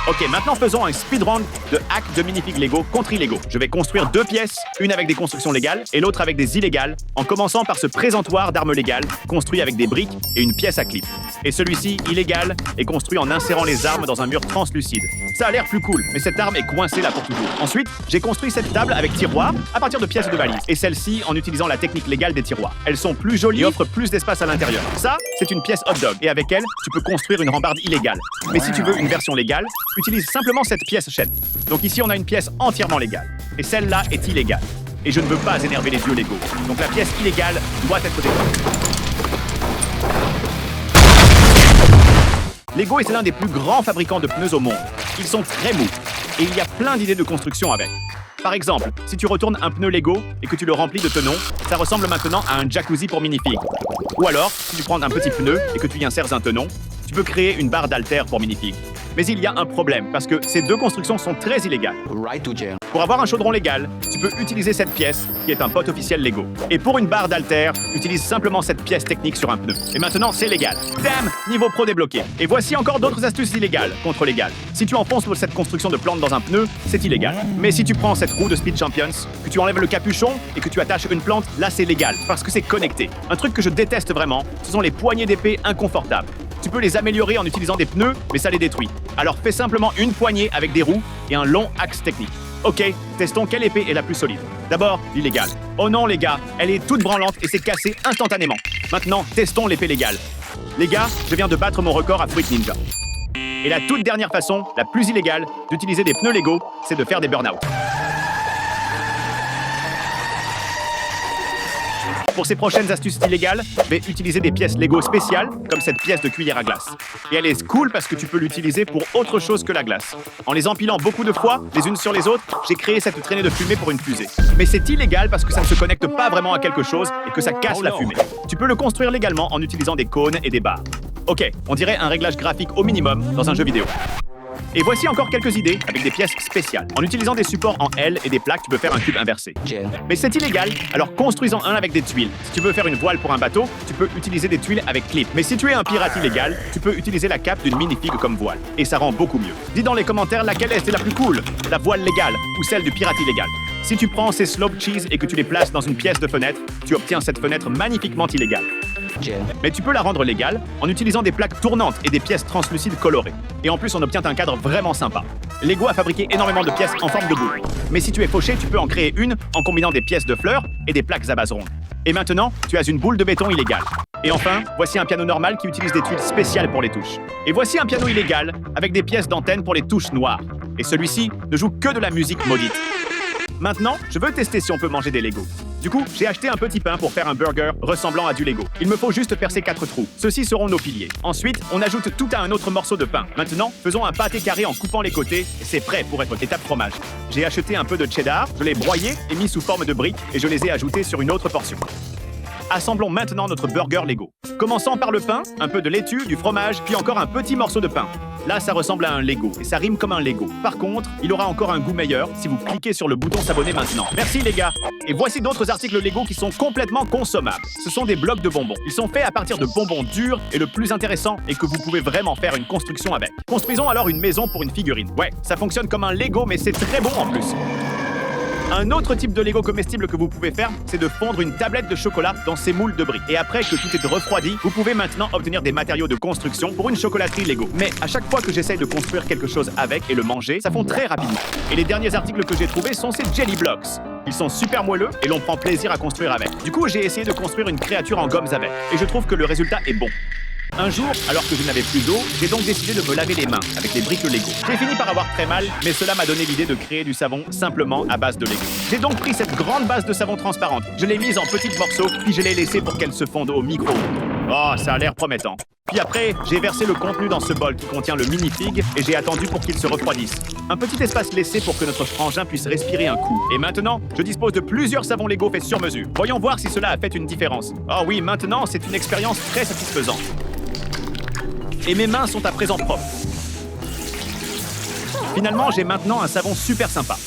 Ok, maintenant faisons un speedrun de hack de minifig Lego contre illégaux. Je vais construire 2 pièces, une avec des constructions légales et l'autre avec des illégales, en commençant par ce présentoir d'armes légales, construit avec des briques et une pièce à clip. Et celui-ci, illégal, est construit en insérant les armes dans un mur translucide. Ça a l'air plus cool, mais cette arme est coincée là pour toujours. Ensuite, j'ai construit cette table avec tiroirs à partir de pièces de valise, et celle-ci en utilisant la technique légale des tiroirs. Elles sont plus jolies et offrent plus d'espace à l'intérieur. Ça, c'est une pièce hot dog, et avec elle, tu peux construire une rambarde illégale. Mais si tu veux une version légale, utilise simplement cette pièce chaîne. Donc ici, on a une pièce entièrement légale, et celle-là est illégale. Et je ne veux pas énerver les dieux Lego. Donc la pièce illégale doit être détruite. Lego est l'un des plus grands fabricants de pneus au monde. Ils sont très mous, et il y a plein d'idées de construction avec. Par exemple, si tu retournes un pneu Lego et que tu le remplis de tenons, ça ressemble maintenant à un jacuzzi pour minifig. Ou alors, si tu prends un petit pneu et que tu y insères un tenon, tu peux créer une barre d'haltère pour minifig. Mais il y a un problème, parce que ces 2 constructions sont très illégales. Pour avoir un chaudron légal, tu peux utiliser cette pièce, qui est un pot officiel Lego. Et pour une barre d'haltère, utilise simplement cette pièce technique sur un pneu. Et maintenant, c'est légal. Damn, niveau pro débloqué. Et voici encore d'autres astuces illégales contre légales. Si tu enfonces cette construction de plante dans un pneu, c'est illégal. Mais si tu prends cette roue de Speed Champions, que tu enlèves le capuchon et que tu attaches une plante, là c'est légal, parce que c'est connecté. Un truc que je déteste vraiment, ce sont les poignées d'épée inconfortables. Tu peux les améliorer en utilisant des pneus, mais ça les détruit. Alors fais simplement une poignée avec des roues et un long axe technique. Ok, testons quelle épée est la plus solide. D'abord, l'illégale. Oh non les gars, elle est toute branlante et s'est cassée instantanément. Maintenant, testons l'épée légale. Les gars, je viens de battre mon record à Fruit Ninja. Et la toute dernière façon, la plus illégale, d'utiliser des pneus Lego, c'est de faire des burn-out. Pour ces prochaines astuces illégales, je vais utiliser des pièces Lego spéciales, comme cette pièce de cuillère à glace. Et elle est cool parce que tu peux l'utiliser pour autre chose que la glace. En les empilant beaucoup de fois, les unes sur les autres, j'ai créé cette traînée de fumée pour une fusée. Mais c'est illégal parce que ça ne se connecte pas vraiment à quelque chose et que ça casse la fumée. Tu peux le construire légalement en utilisant des cônes et des barres. Ok, on dirait un réglage graphique au minimum dans un jeu vidéo. Et voici encore quelques idées avec des pièces spéciales. En utilisant des supports en L et des plaques, tu peux faire un cube inversé. Mais c'est illégal, alors construisons un avec des tuiles. Si tu veux faire une voile pour un bateau, tu peux utiliser des tuiles avec clip. Mais si tu es un pirate illégal, tu peux utiliser la cape d'une minifig comme voile. Et ça rend beaucoup mieux. Dis dans les commentaires laquelle est la plus cool, la voile légale ou celle du pirate illégal. Si tu prends ces slope cheese et que tu les places dans une pièce de fenêtre, tu obtiens cette fenêtre magnifiquement illégale. Mais tu peux la rendre légale en utilisant des plaques tournantes et des pièces translucides colorées. Et en plus, on obtient un cadre vraiment sympa. Lego a fabriqué énormément de pièces en forme de boule. Mais si tu es fauché, tu peux en créer une en combinant des pièces de fleurs et des plaques à base ronde. Et maintenant, tu as une boule de béton illégale. Et enfin, voici un piano normal qui utilise des tuiles spéciales pour les touches. Et voici un piano illégal avec des pièces d'antenne pour les touches noires. Et celui-ci ne joue que de la musique maudite. Maintenant, je veux tester si on peut manger des Lego. Du coup, j'ai acheté un petit pain pour faire un burger ressemblant à du Lego. Il me faut juste percer 4 trous. Ceux-ci seront nos piliers. Ensuite, on ajoute tout à un autre morceau de pain. Maintenant, faisons un pâté carré en coupant les côtés et c'est prêt pour être étape fromage. J'ai acheté un peu de cheddar, je l'ai broyé et mis sous forme de briques et je les ai ajoutés sur une autre portion. Assemblons maintenant notre burger Lego. Commençons par le pain, un peu de laitue, du fromage, puis encore un petit morceau de pain. Là, ça ressemble à un Lego, et ça rime comme un Lego. Par contre, il aura encore un goût meilleur si vous cliquez sur le bouton s'abonner maintenant. Merci les gars. Et voici d'autres articles Lego qui sont complètement consommables. Ce sont des blocs de bonbons. Ils sont faits à partir de bonbons durs, et le plus intéressant est que vous pouvez vraiment faire une construction avec. Construisons alors une maison pour une figurine. Ouais, ça fonctionne comme un Lego, mais c'est très bon en plus. Un autre type de Lego comestible que vous pouvez faire, c'est de fondre une tablette de chocolat dans ces moules de briques. Et après que tout est refroidi, vous pouvez maintenant obtenir des matériaux de construction pour une chocolaterie Lego. Mais à chaque fois que j'essaye de construire quelque chose avec et le manger, ça fond très rapidement. Et les derniers articles que j'ai trouvés sont ces Jelly Blocks. Ils sont super moelleux et l'on prend plaisir à construire avec. Du coup, j'ai essayé de construire une créature en gommes avec. Et je trouve que le résultat est bon. Un jour, alors que je n'avais plus d'eau, j'ai donc décidé de me laver les mains avec les briques Lego. J'ai fini par avoir très mal, mais cela m'a donné l'idée de créer du savon simplement à base de Lego. J'ai donc pris cette grande base de savon transparente, je l'ai mise en petits morceaux, puis je l'ai laissée pour qu'elle se fonde au micro-ondes. Oh, ça a l'air promettant. Puis après, j'ai versé le contenu dans ce bol qui contient le mini-fig et j'ai attendu pour qu'il se refroidisse. Un petit espace laissé pour que notre frangin puisse respirer un coup. Et maintenant, je dispose de plusieurs savons Lego faits sur mesure. Voyons voir si cela a fait une différence. Oh oui, maintenant, c'est une expérience très satisfaisante. Et mes mains sont à présent propres. Finalement, j'ai maintenant un savon super sympa.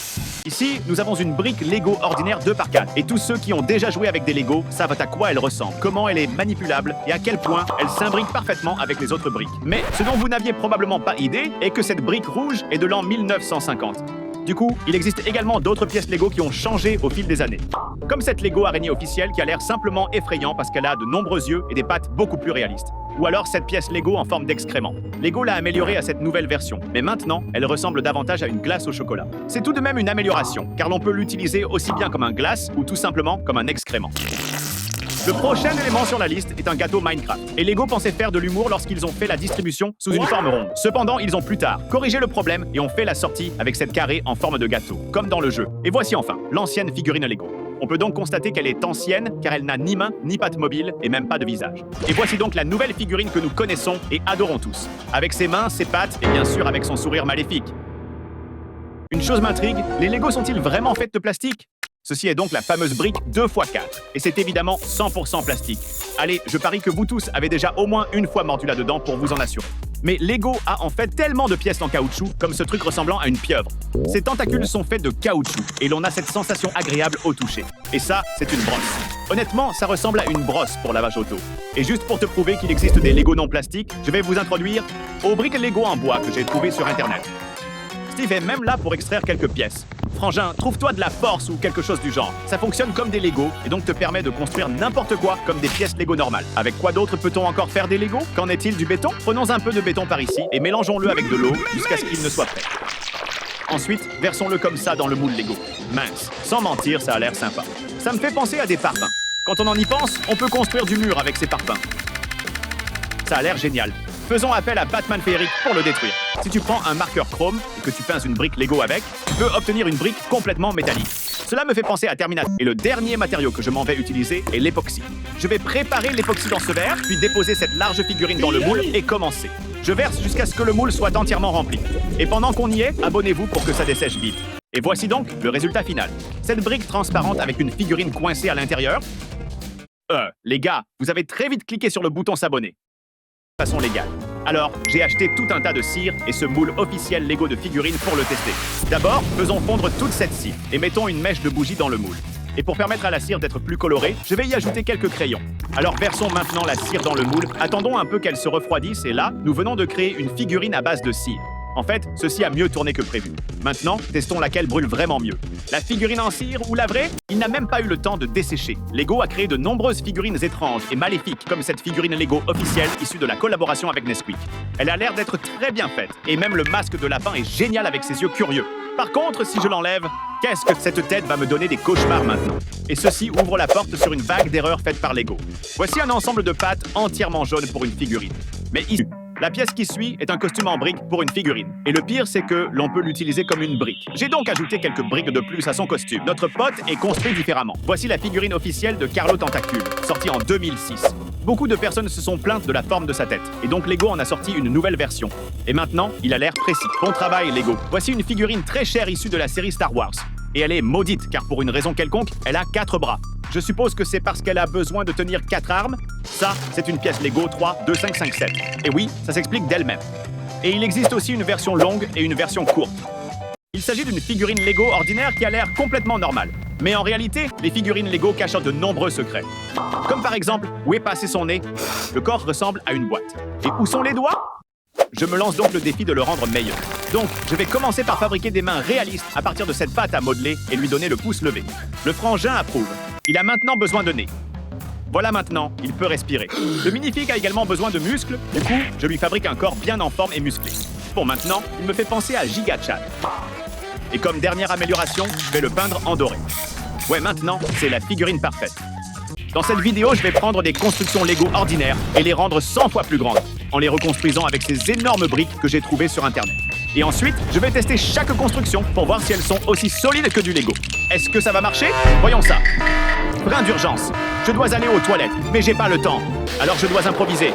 Ici, nous avons une brique Lego ordinaire 2x4. Et tous ceux qui ont déjà joué avec des Lego savent à quoi elle ressemble, comment elle est manipulable et à quel point elle s'imbrique parfaitement avec les autres briques. Mais ce dont vous n'aviez probablement pas idée est que cette brique rouge est de l'an 1950. Du coup, il existe également d'autres pièces Lego qui ont changé au fil des années. Comme cette Lego araignée officielle qui a l'air simplement effrayant parce qu'elle a de nombreux yeux et des pattes beaucoup plus réalistes. Ou alors cette pièce Lego en forme d'excrément. Lego l'a améliorée à cette nouvelle version, mais maintenant, elle ressemble davantage à une glace au chocolat. C'est tout de même une amélioration, car l'on peut l'utiliser aussi bien comme un glace ou tout simplement comme un excrément. Le prochain élément sur la liste est un gâteau Minecraft. Et Lego pensait faire de l'humour lorsqu'ils ont fait la distribution sous une forme ronde. Cependant, ils ont plus tard corrigé le problème et ont fait la sortie avec cette carrée en forme de gâteau, comme dans le jeu. Et voici enfin l'ancienne figurine Lego. On peut donc constater qu'elle est ancienne car elle n'a ni main, ni patte mobile et même pas de visage. Et voici donc la nouvelle figurine que nous connaissons et adorons tous. Avec ses mains, ses pattes et bien sûr avec son sourire maléfique. Une chose m'intrigue, les Lego sont-ils vraiment faits de plastique ? Ceci est donc la fameuse brique 2x4. Et c'est évidemment 100% plastique. Allez, je parie que vous tous avez déjà au moins une fois mordu là-dedans pour vous en assurer. Mais Lego a en fait tellement de pièces en caoutchouc, comme ce truc ressemblant à une pieuvre. Ses tentacules sont faits de caoutchouc, et l'on a cette sensation agréable au toucher. Et ça, c'est une brosse. Honnêtement, ça ressemble à une brosse pour lavage auto. Et juste pour te prouver qu'il existe des Lego non plastiques, je vais vous introduire aux briques Lego en bois que j'ai trouvées sur Internet. Steve est même là pour extraire quelques pièces. Frangin, trouve-toi de la force ou quelque chose du genre. Ça fonctionne comme des Lego et donc te permet de construire n'importe quoi comme des pièces Lego normales. Avec quoi d'autre peut-on encore faire des Lego? Qu'en est-il du béton? Prenons un peu de béton par ici et mélangeons-le avec de l'eau jusqu'à ce qu'il ne soit prêt. Ensuite, versons-le comme ça dans le moule Lego. Mince, sans mentir, ça a l'air sympa. Ça me fait penser à des parpaings. Quand on en y pense, on peut construire du mur avec ces parpaings. Ça a l'air génial. Faisons appel à Batman Féerique pour le détruire. Si tu prends un marqueur chrome et que tu pinces une brique Lego avec, tu peux obtenir une brique complètement métallique. Cela me fait penser à Terminator. Et le dernier matériau que je m'en vais utiliser est l'époxy. Je vais préparer l'époxy dans ce verre, puis déposer cette large figurine dans le moule et commencer. Je verse jusqu'à ce que le moule soit entièrement rempli. Et pendant qu'on y est, abonnez-vous pour que ça dessèche vite. Et voici donc le résultat final. Cette brique transparente avec une figurine coincée à l'intérieur. Les gars, vous avez très vite cliqué sur le bouton s'abonner. De façon légale. Alors, j'ai acheté tout un tas de cire et ce moule officiel Lego de figurines pour le tester. D'abord, faisons fondre toute cette cire et mettons une mèche de bougie dans le moule. Et pour permettre à la cire d'être plus colorée, je vais y ajouter quelques crayons. Alors versons maintenant la cire dans le moule, attendons un peu qu'elle se refroidisse et là, nous venons de créer une figurine à base de cire. En fait, ceci a mieux tourné que prévu. Maintenant, testons laquelle brûle vraiment mieux. La figurine en cire ou la vraie? Il n'a même pas eu le temps de dessécher. Lego a créé de nombreuses figurines étranges et maléfiques, comme cette figurine Lego officielle issue de la collaboration avec Nesquik. Elle a l'air d'être très bien faite, et même le masque de lapin est génial avec ses yeux curieux. Par contre, si je l'enlève, qu'est-ce que cette tête va me donner des cauchemars maintenant? Et ceci ouvre la porte sur une vague d'erreurs faites par Lego. Voici un ensemble de pattes entièrement jaunes pour une figurine. Mais ici, la pièce qui suit est un costume en briques pour une figurine. Et le pire, c'est que l'on peut l'utiliser comme une brique. J'ai donc ajouté quelques briques de plus à son costume. Notre pote est construit différemment. Voici la figurine officielle de Carlo Tentacule, sortie en 2006. Beaucoup de personnes se sont plaintes de la forme de sa tête. Et donc Lego en a sorti une nouvelle version. Et maintenant, il a l'air précis. Bon travail, Lego. Voici une figurine très chère issue de la série Star Wars. Et elle est maudite, car pour une raison quelconque, elle a 4 bras. Je suppose que c'est parce qu'elle a besoin de tenir 4 armes. Ça, c'est une pièce Lego 32557. Et oui, ça s'explique d'elle-même. Et il existe aussi une version longue et une version courte. Il s'agit d'une figurine Lego ordinaire qui a l'air complètement normale. Mais en réalité, les figurines Lego cachent de nombreux secrets. Comme par exemple, où est passé son nez? Le corps ressemble à une boîte. Et où sont les doigts? Je me lance donc le défi de le rendre meilleur. Donc, je vais commencer par fabriquer des mains réalistes à partir de cette pâte à modeler et lui donner le pouce levé. Le frangin approuve. Il a maintenant besoin de nez. Voilà maintenant, il peut respirer. Le minifig a également besoin de muscles, du coup, je lui fabrique un corps bien en forme et musclé. Bon, maintenant, il me fait penser à Giga Chad. Et comme dernière amélioration, je vais le peindre en doré. Ouais, maintenant, c'est la figurine parfaite. Dans cette vidéo, je vais prendre des constructions Lego ordinaires et les rendre 100 fois plus grandes, en les reconstruisant avec ces énormes briques que j'ai trouvées sur Internet. Et ensuite, je vais tester chaque construction pour voir si elles sont aussi solides que du Lego. Est-ce que ça va marcher? Voyons ça. Brin d'urgence. Je dois aller aux toilettes, mais j'ai pas le temps. Alors je dois improviser.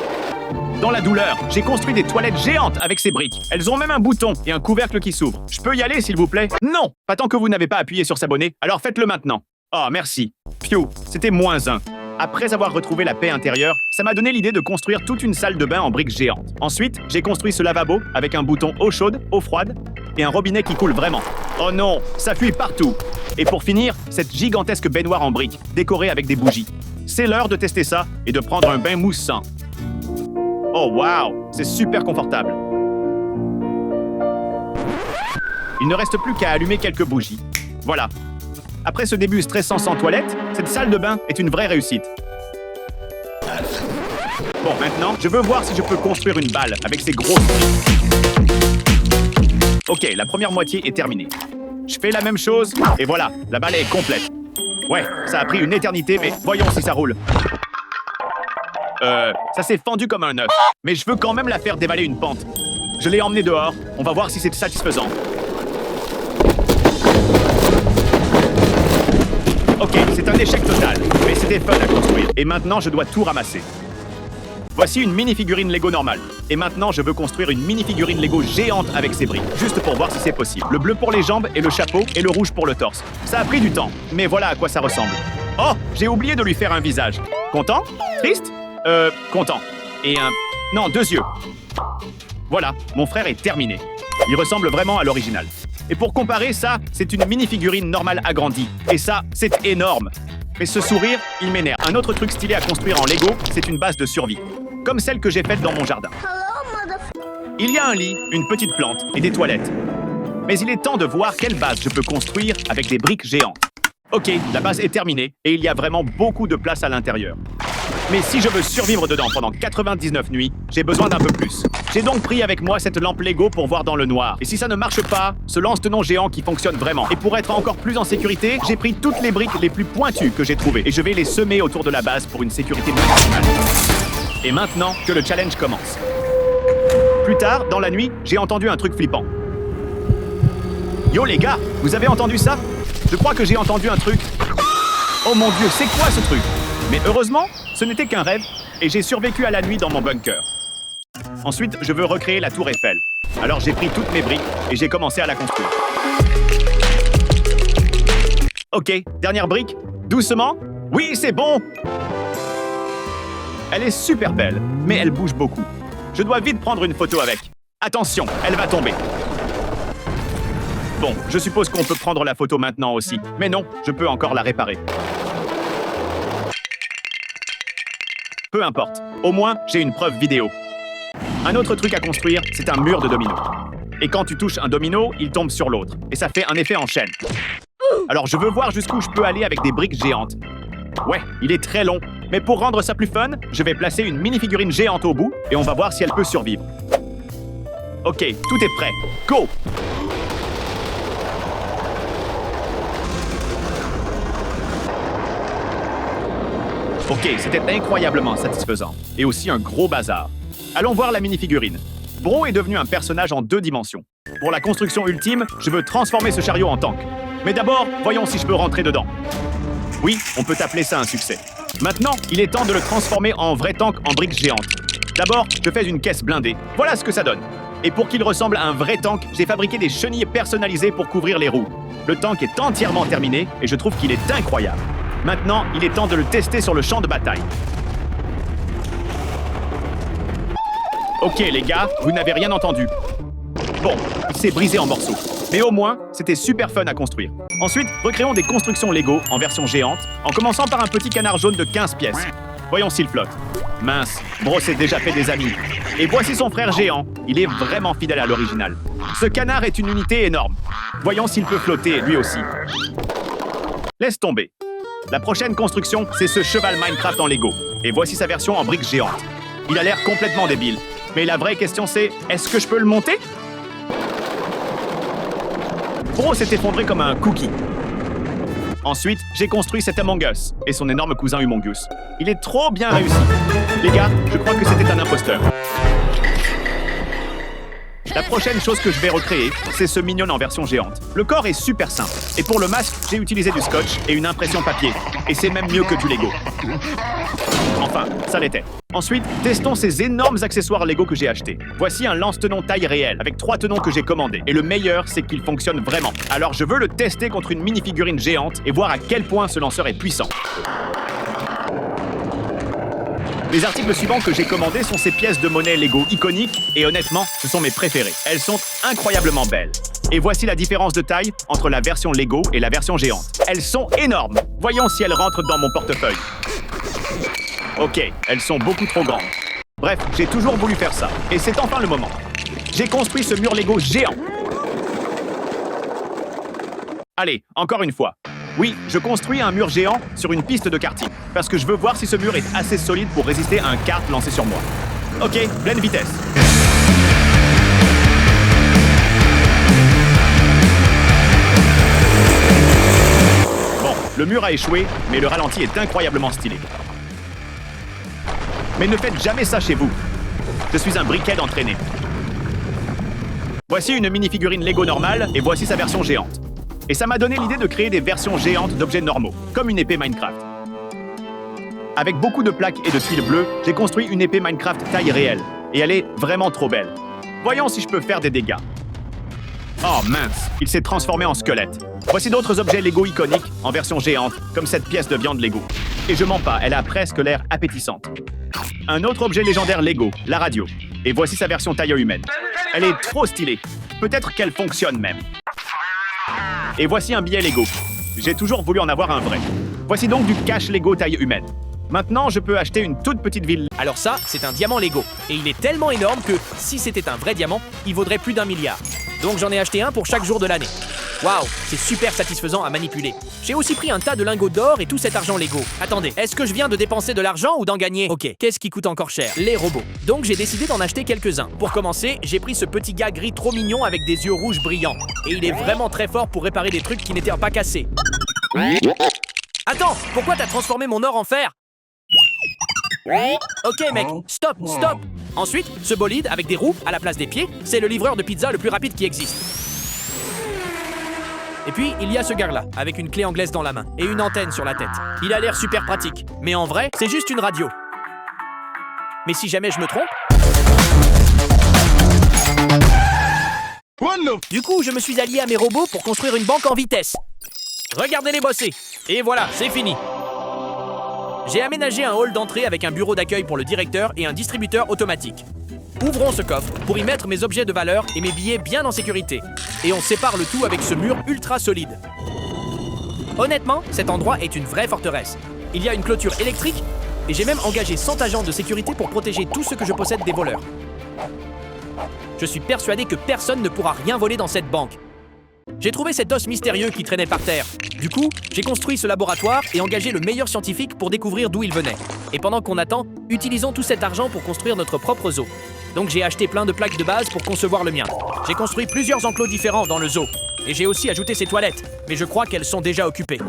Dans la douleur, j'ai construit des toilettes géantes avec ces briques. Elles ont même un bouton et un couvercle qui s'ouvre. Je peux y aller, s'il vous plaît? Non! Pas tant que vous n'avez pas appuyé sur s'abonner, alors faites-le maintenant. Oh, merci. Phew, c'était -1. Après avoir retrouvé la paix intérieure, ça m'a donné l'idée de construire toute une salle de bain en briques géantes. Ensuite, j'ai construit ce lavabo avec un bouton eau chaude, eau froide et un robinet qui coule vraiment. Oh non, ça fuit partout. Et pour finir, cette gigantesque baignoire en briques, décorée avec des bougies. C'est l'heure de tester ça et de prendre un bain moussant. Oh wow, c'est super confortable. Il ne reste plus qu'à allumer quelques bougies. Voilà. Après ce début stressant sans toilette, cette salle de bain est une vraie réussite. Bon, maintenant, je veux voir si je peux construire une balle avec ces grosses briques. Ok, la première moitié est terminée. Je fais la même chose, et voilà, la balle est complète. Ouais, ça a pris une éternité, mais voyons si ça roule. Ça s'est fendu comme un œuf, mais je veux quand même la faire dévaler une pente. Je l'ai emmenée dehors, on va voir si c'est satisfaisant. Ok, c'est un échec total, mais c'était fun à construire. Et maintenant, je dois tout ramasser. Voici une mini-figurine Lego normale. Et maintenant, je veux construire une mini-figurine Lego géante avec ses briques, juste pour voir si c'est possible. Le bleu pour les jambes et le chapeau, et le rouge pour le torse. Ça a pris du temps, mais voilà à quoi ça ressemble. Oh, j'ai oublié de lui faire un visage. Content? Triste? Content. Et un... Non, 2 yeux. Voilà, mon frère est terminé. Il ressemble vraiment à l'original. Et pour comparer, ça, c'est une mini-figurine normale agrandie. Et ça, c'est énorme. Mais ce sourire, il m'énerve. Un autre truc stylé à construire en Lego, c'est une base de survie. Comme celle que j'ai faite dans mon jardin. Il y a un lit, une petite plante et des toilettes. Mais il est temps de voir quelle base je peux construire avec des briques géantes. Ok, la base est terminée et il y a vraiment beaucoup de place à l'intérieur. Mais si je veux survivre dedans pendant 99 nuits, j'ai besoin d'un peu plus. J'ai donc pris avec moi cette lampe Lego pour voir dans le noir. Et si ça ne marche pas, ce lance-tenon géant qui fonctionne vraiment. Et pour être encore plus en sécurité, j'ai pris toutes les briques les plus pointues que j'ai trouvées. Et je vais les semer autour de la base pour une sécurité maximale. Et maintenant que le challenge commence. Plus tard, dans la nuit, j'ai entendu un truc flippant. Yo les gars, vous avez entendu ça? Je crois que j'ai entendu un truc. Oh mon Dieu, c'est quoi ce truc? Mais heureusement, ce n'était qu'un rêve et j'ai survécu à la nuit dans mon bunker. Ensuite, je veux recréer la tour Eiffel. Alors j'ai pris toutes mes briques et j'ai commencé à la construire. Ok, dernière brique. Doucement. Oui, c'est bon! Elle est super belle, mais elle bouge beaucoup. Je dois vite prendre une photo avec. Attention, elle va tomber. Bon, je suppose qu'on peut prendre la photo maintenant aussi. Mais non, je peux encore la réparer. Peu importe. Au moins, j'ai une preuve vidéo. Un autre truc à construire, c'est un mur de dominos. Et quand tu touches un domino, il tombe sur l'autre. Et ça fait un effet en chaîne. Alors je veux voir jusqu'où je peux aller avec des briques géantes. Ouais, il est très long. Mais pour rendre ça plus fun, je vais placer une mini-figurine géante au bout et on va voir si elle peut survivre. Ok, tout est prêt. Go! Ok, c'était incroyablement satisfaisant. Et aussi un gros bazar. Allons voir la mini-figurine. Bro est devenu un personnage en 2 dimensions. Pour la construction ultime, je veux transformer ce chariot en tank. Mais d'abord, voyons si je peux rentrer dedans. Oui, on peut appeler ça un succès. Maintenant, il est temps de le transformer en vrai tank en briques géantes. D'abord, je fais une caisse blindée. Voilà ce que ça donne. Et pour qu'il ressemble à un vrai tank, j'ai fabriqué des chenilles personnalisées pour couvrir les roues. Le tank est entièrement terminé et je trouve qu'il est incroyable. Maintenant, il est temps de le tester sur le champ de bataille. Ok les gars, vous n'avez rien entendu. Bon, il s'est brisé en morceaux. Mais au moins, c'était super fun à construire. Ensuite, recréons des constructions Lego en version géante, en commençant par un petit canard jaune de 15 pièces. Voyons s'il flotte. Mince, Bro s'est déjà fait des amis. Et voici son frère géant. Il est vraiment fidèle à l'original. Ce canard est une unité énorme. Voyons s'il peut flotter, lui aussi. Laisse tomber. La prochaine construction, c'est ce cheval Minecraft en Lego. Et voici sa version en briques géantes. Il a l'air complètement débile. Mais la vraie question c'est, est-ce que je peux le monter? Bro s'est effondré comme un cookie. Ensuite, j'ai construit cet Among Us et son énorme cousin Humongus. Il est trop bien réussi. Les gars, je crois que c'était un imposteur. La prochaine chose que je vais recréer, c'est ce mignon en version géante. Le corps est super simple. Et pour le masque, j'ai utilisé du scotch et une impression papier. Et c'est même mieux que du Lego. Enfin, ça l'était. Ensuite, testons ces énormes accessoires Lego que j'ai achetés. Voici un lance-tenon taille réelle, avec 3 tenons que j'ai commandés. Et le meilleur, c'est qu'il fonctionne vraiment. Alors je veux le tester contre une mini-figurine géante et voir à quel point ce lanceur est puissant. Les articles suivants que j'ai commandés sont ces pièces de monnaie Lego iconiques et honnêtement, ce sont mes préférées. Elles sont incroyablement belles. Et voici la différence de taille entre la version Lego et la version géante. Elles sont énormes. Voyons si elles rentrent dans mon portefeuille. Ok, elles sont beaucoup trop grandes. Bref, j'ai toujours voulu faire ça. Et c'est enfin le moment. J'ai construit ce mur Lego géant. Allez, encore une fois. Oui, je construis un mur géant sur une piste de karting, parce que je veux voir si ce mur est assez solide pour résister à un kart lancé sur moi. Ok, pleine vitesse. Bon, le mur a échoué, mais le ralenti est incroyablement stylé. Mais ne faites jamais ça chez vous. Je suis un briquet d'entraîné. Voici une mini-figurine Lego normale, et voici sa version géante. Et ça m'a donné l'idée de créer des versions géantes d'objets normaux, comme une épée Minecraft. Avec beaucoup de plaques et de tuiles bleues, j'ai construit une épée Minecraft taille réelle. Et elle est vraiment trop belle. Voyons si je peux faire des dégâts. Oh mince, il s'est transformé en squelette. Voici d'autres objets Lego iconiques, en version géante, comme cette pièce de viande Lego. Et je mens pas, elle a presque l'air appétissante. Un autre objet légendaire Lego, la radio. Et voici sa version taille humaine. Elle est trop stylée. Peut-être qu'elle fonctionne même. Et voici un billet Lego. J'ai toujours voulu en avoir un vrai. Voici donc du cash Lego taille humaine. Maintenant, je peux acheter une toute petite ville. Alors ça, c'est un diamant Lego. Et il est tellement énorme que, si c'était un vrai diamant, il vaudrait plus d'1 milliard. Donc j'en ai acheté un pour chaque jour de l'année. Waouh, c'est super satisfaisant à manipuler. J'ai aussi pris un tas de lingots d'or et tout cet argent Lego. Attendez, est-ce que je viens de dépenser de l'argent ou d'en gagner? Ok, qu'est-ce qui coûte encore cher? Les robots. Donc j'ai décidé d'en acheter quelques-uns. Pour commencer, j'ai pris ce petit gars gris trop mignon avec des yeux rouges brillants. Et il est vraiment très fort pour réparer des trucs qui n'étaient pas cassés. Attends, pourquoi t'as transformé mon or en fer? Ok mec, stop. Ensuite, ce bolide avec des roues à la place des pieds, c'est le livreur de pizza le plus rapide qui existe. Et puis, il y a ce gars-là, avec une clé anglaise dans la main et une antenne sur la tête. Il a l'air super pratique, mais en vrai, c'est juste une radio. Mais si jamais je me trompe... Du coup, je me suis allié à mes robots pour construire une banque en vitesse. Regardez-les bosser. Et voilà, c'est fini. J'ai aménagé un hall d'entrée avec un bureau d'accueil pour le directeur et un distributeur automatique. Ouvrons ce coffre pour y mettre mes objets de valeur et mes billets bien en sécurité. Et on sépare le tout avec ce mur ultra solide. Honnêtement, cet endroit est une vraie forteresse. Il y a une clôture électrique et j'ai même engagé 100 agents de sécurité pour protéger tout ce que je possède des voleurs. Je suis persuadé que personne ne pourra rien voler dans cette banque. J'ai trouvé cet os mystérieux qui traînait par terre. Du coup, j'ai construit ce laboratoire et engagé le meilleur scientifique pour découvrir d'où il venait. Et pendant qu'on attend, utilisons tout cet argent pour construire notre propre zoo. Donc j'ai acheté plein de plaques de base pour concevoir le mien. J'ai construit plusieurs enclos différents dans le zoo. Et j'ai aussi ajouté ces toilettes, mais je crois qu'elles sont déjà occupées.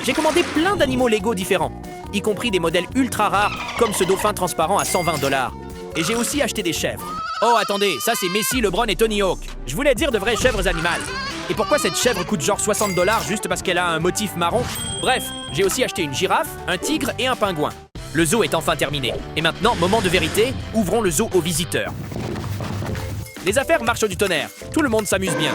J'ai commandé plein d'animaux Lego différents, y compris des modèles ultra rares, comme ce dauphin transparent à 120 $. Et j'ai aussi acheté des chèvres. Oh, attendez, ça c'est Messi, LeBron et Tony Hawk. Je voulais dire de vraies chèvres animales. Et pourquoi cette chèvre coûte genre 60 $ juste parce qu'elle a un motif marron? Bref, j'ai aussi acheté une girafe, un tigre et un pingouin. Le zoo est enfin terminé. Et maintenant, moment de vérité, ouvrons le zoo aux visiteurs. Les affaires marchent du tonnerre. Tout le monde s'amuse bien.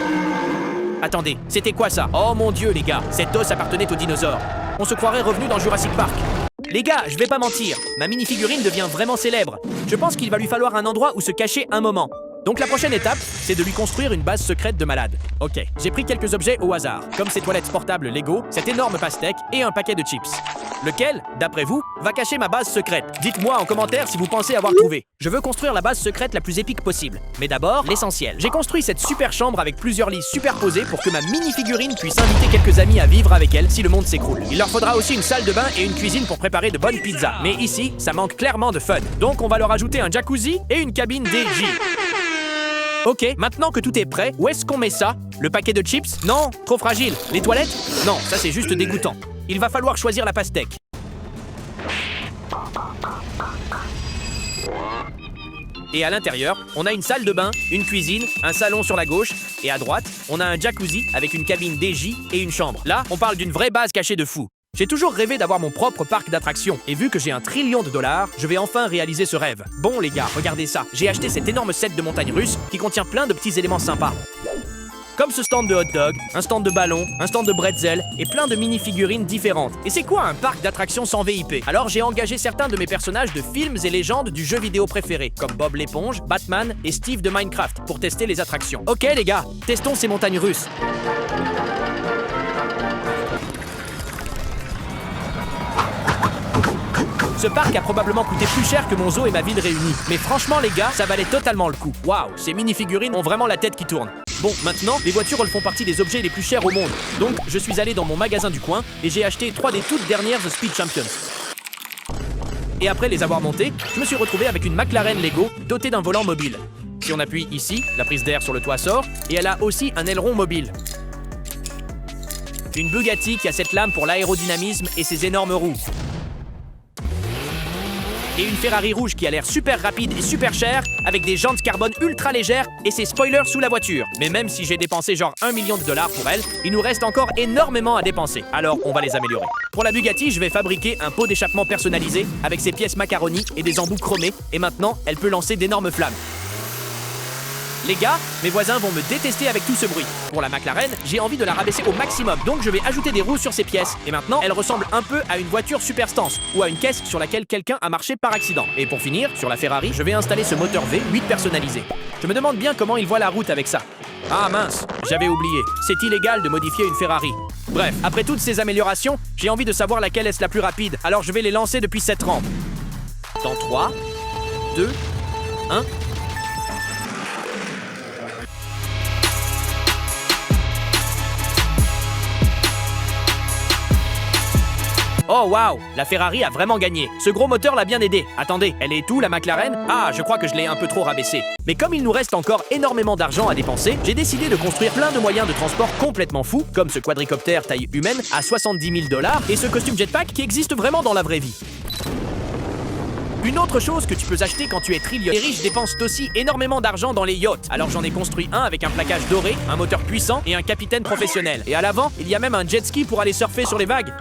Attendez, c'était quoi ça? Oh mon Dieu, les gars, cet os appartenait aux dinosaures. On se croirait revenu dans Jurassic Park. Les gars, je vais pas mentir, ma mini-figurine devient vraiment célèbre. Je pense qu'il va lui falloir un endroit où se cacher un moment. Donc la prochaine étape, c'est de lui construire une base secrète de malade. Ok, j'ai pris quelques objets au hasard, comme ces toilettes portables Lego, cette énorme pastèque et un paquet de chips. Lequel, d'après vous, va cacher ma base secrète? Dites-moi en commentaire si vous pensez avoir trouvé. Je veux construire la base secrète la plus épique possible. Mais d'abord, l'essentiel. J'ai construit cette super chambre avec plusieurs lits superposés pour que ma mini-figurine puisse inviter quelques amis à vivre avec elle si le monde s'écroule. Il leur faudra aussi une salle de bain et une cuisine pour préparer de bonnes pizzas. Mais ici, ça manque clairement de fun. Donc on va leur ajouter un jacuzzi et une cabine DJ. Ok, maintenant que tout est prêt, où est-ce qu'on met ça? Le paquet de chips? Non, trop fragile. Les toilettes? Non, ça c'est juste dégoûtant. Il va falloir choisir la pastèque. Et à l'intérieur, on a une salle de bain, une cuisine, un salon sur la gauche, et à droite, on a un jacuzzi avec une cabine DJ et une chambre. Là, on parle d'une vraie base cachée de fou. J'ai toujours rêvé d'avoir mon propre parc d'attractions, et vu que j'ai $1 trillion, je vais enfin réaliser ce rêve. Bon les gars, regardez ça, j'ai acheté cet énorme set de montagnes russes qui contient plein de petits éléments sympas. Comme ce stand de hot dog, un stand de ballon, un stand de bretzel et plein de mini-figurines différentes. Et c'est quoi un parc d'attractions sans VIP? Alors j'ai engagé certains de mes personnages de films et légendes du jeu vidéo préféré, comme Bob l'éponge, Batman et Steve de Minecraft, pour tester les attractions. Ok les gars, testons ces montagnes russes. Ce parc a probablement coûté plus cher que mon zoo et ma ville réunis. Mais franchement les gars, ça valait totalement le coup. Waouh, ces mini-figurines ont vraiment la tête qui tourne. Bon, maintenant, les voitures elles font partie des objets les plus chers au monde. Donc, je suis allé dans mon magasin du coin et j'ai acheté 3 des toutes dernières The Speed Champions. Et après les avoir montées, je me suis retrouvé avec une McLaren Lego dotée d'un volant mobile. Si on appuie ici, la prise d'air sur le toit sort et elle a aussi un aileron mobile. Une Bugatti qui a cette lame pour l'aérodynamisme et ses énormes roues. Et une Ferrari rouge qui a l'air super rapide et super chère, avec des jantes carbone ultra légères et ses spoilers sous la voiture. Mais même si j'ai dépensé genre $1 million pour elle, il nous reste encore énormément à dépenser. Alors on va les améliorer. Pour la Bugatti, je vais fabriquer un pot d'échappement personnalisé avec ses pièces macaroni et des embouts chromés. Et maintenant, elle peut lancer d'énormes flammes. Les gars, mes voisins vont me détester avec tout ce bruit. Pour la McLaren, j'ai envie de la rabaisser au maximum, donc je vais ajouter des roues sur ses pièces. Et maintenant, elle ressemble un peu à une voiture super stance, ou à une caisse sur laquelle quelqu'un a marché par accident. Et pour finir, sur la Ferrari, je vais installer ce moteur V8 personnalisé. Je me demande bien comment il voit la route avec ça. Ah mince, j'avais oublié, c'est illégal de modifier une Ferrari. Bref, après toutes ces améliorations, j'ai envie de savoir laquelle est la plus rapide, alors je vais les lancer depuis cette rampe. Dans 3, 2, 1... Oh waouh, la Ferrari a vraiment gagné. Ce gros moteur l'a bien aidé. Attendez, elle est où la McLaren? Ah, je crois que je l'ai un peu trop rabaissée. Mais comme il nous reste encore énormément d'argent à dépenser, j'ai décidé de construire plein de moyens de transport complètement fous, comme ce quadricoptère taille humaine à $70 000 et ce costume jetpack qui existe vraiment dans la vraie vie. Une autre chose que tu peux acheter quand tu es trillionnaire. Les riches dépensent aussi énormément d'argent dans les yachts. Alors j'en ai construit un avec un plaquage doré, un moteur puissant et un capitaine professionnel. Et à l'avant, il y a même un jet ski pour aller surfer sur les vagues.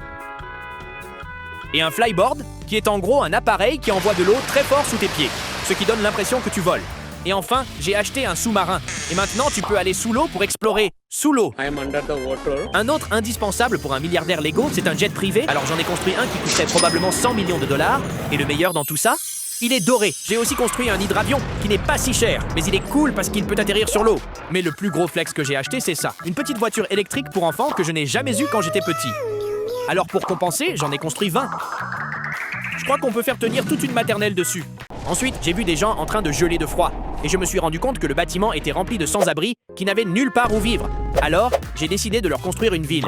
Et un flyboard, qui est en gros un appareil qui envoie de l'eau très fort sous tes pieds, ce qui donne l'impression que tu voles. Et enfin, j'ai acheté un sous-marin. Et maintenant, tu peux aller sous l'eau pour explorer sous l'eau. Un autre indispensable pour un milliardaire Lego, c'est un jet privé. Alors j'en ai construit un qui coûterait probablement $100 millions. Et le meilleur dans tout ça, il est doré. J'ai aussi construit un hydravion qui n'est pas si cher, mais il est cool parce qu'il peut atterrir sur l'eau. Mais le plus gros flex que j'ai acheté, c'est ça. Une petite voiture électrique pour enfants que je n'ai jamais eue quand j'étais petit. Alors pour compenser, j'en ai construit 20. Je crois qu'on peut faire tenir toute une maternelle dessus. Ensuite, j'ai vu des gens en train de geler de froid. Et je me suis rendu compte que le bâtiment était rempli de sans-abri qui n'avaient nulle part où vivre. Alors, j'ai décidé de leur construire une ville.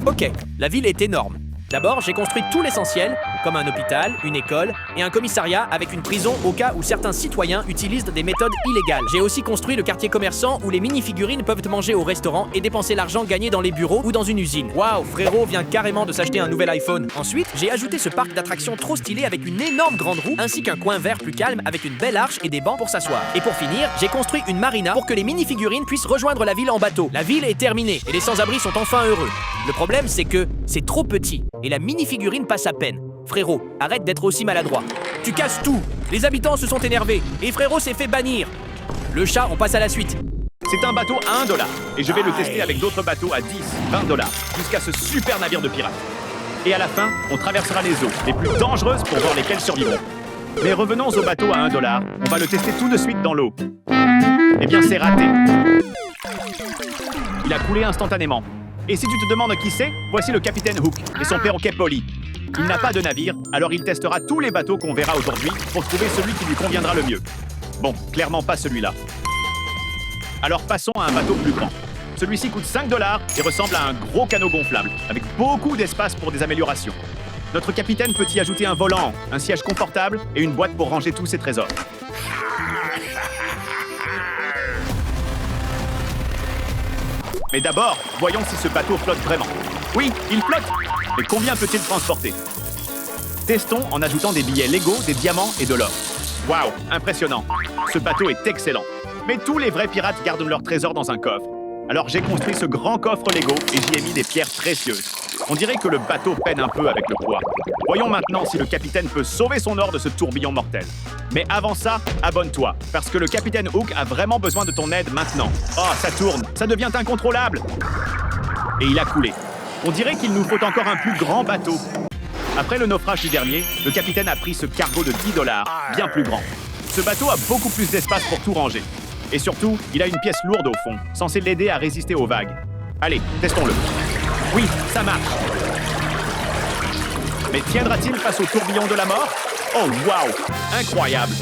Ok, la ville est énorme. D'abord, j'ai construit tout l'essentiel, comme un hôpital, une école et un commissariat avec une prison au cas où certains citoyens utilisent des méthodes illégales. J'ai aussi construit le quartier commerçant où les mini-figurines peuvent manger au restaurant et dépenser l'argent gagné dans les bureaux ou dans une usine. Waouh, frérot vient carrément de s'acheter un nouvel iPhone. Ensuite, j'ai ajouté ce parc d'attractions trop stylé avec une énorme grande roue ainsi qu'un coin vert plus calme avec une belle arche et des bancs pour s'asseoir. Et pour finir, j'ai construit une marina pour que les mini-figurines puissent rejoindre la ville en bateau. La ville est terminée et les sans-abri sont enfin heureux. Le problème, c'est que c'est trop petit et la mini-figurine passe à peine. Frérot, arrête d'être aussi maladroit. Tu casses tout. Les habitants se sont énervés et frérot s'est fait bannir. Le chat, on passe à la suite. C'est un bateau à $1 et je vais le tester avec d'autres bateaux à 10, $20 jusqu'à ce super navire de pirates. Et à la fin, on traversera les eaux les plus dangereuses pour voir lesquelles survivront. Mais revenons au bateau à 1 $. On va le tester tout de suite dans l'eau. Eh bien, c'est raté. Il a coulé instantanément. Et si tu te demandes qui c'est, voici le capitaine Hook et son perroquet Polly. Il n'a pas de navire, alors il testera tous les bateaux qu'on verra aujourd'hui pour trouver celui qui lui conviendra le mieux. Bon, clairement pas celui-là. Alors passons à un bateau plus grand. Celui-ci coûte 5 $ et ressemble à un gros canot gonflable, avec beaucoup d'espace pour des améliorations. Notre capitaine peut y ajouter un volant, un siège confortable et une boîte pour ranger tous ses trésors. Mais d'abord, voyons si ce bateau flotte vraiment. Oui, il flotte. Mais combien peut-il transporter? Testons en ajoutant des billets Lego, des diamants et de l'or. Waouh, impressionnant. Ce bateau est excellent. Mais tous les vrais pirates gardent leurs trésors dans un coffre. Alors j'ai construit ce grand coffre Lego et j'y ai mis des pierres précieuses. On dirait que le bateau peine un peu avec le poids. Voyons maintenant si le capitaine peut sauver son or de ce tourbillon mortel. Mais avant ça, abonne-toi, parce que le capitaine Hook a vraiment besoin de ton aide maintenant. Oh, ça tourne, ça devient incontrôlable. Et il a coulé. On dirait qu'il nous faut encore un plus grand bateau. Après le naufrage du dernier, le capitaine a pris ce cargo de 10 $, bien plus grand. Ce bateau a beaucoup plus d'espace pour tout ranger. Et surtout, il a une pièce lourde au fond, censée l'aider à résister aux vagues. Allez, testons-le. Oui, ça marche. Mais tiendra-t-il face au tourbillon de la mort? Oh, waouh! Incroyable!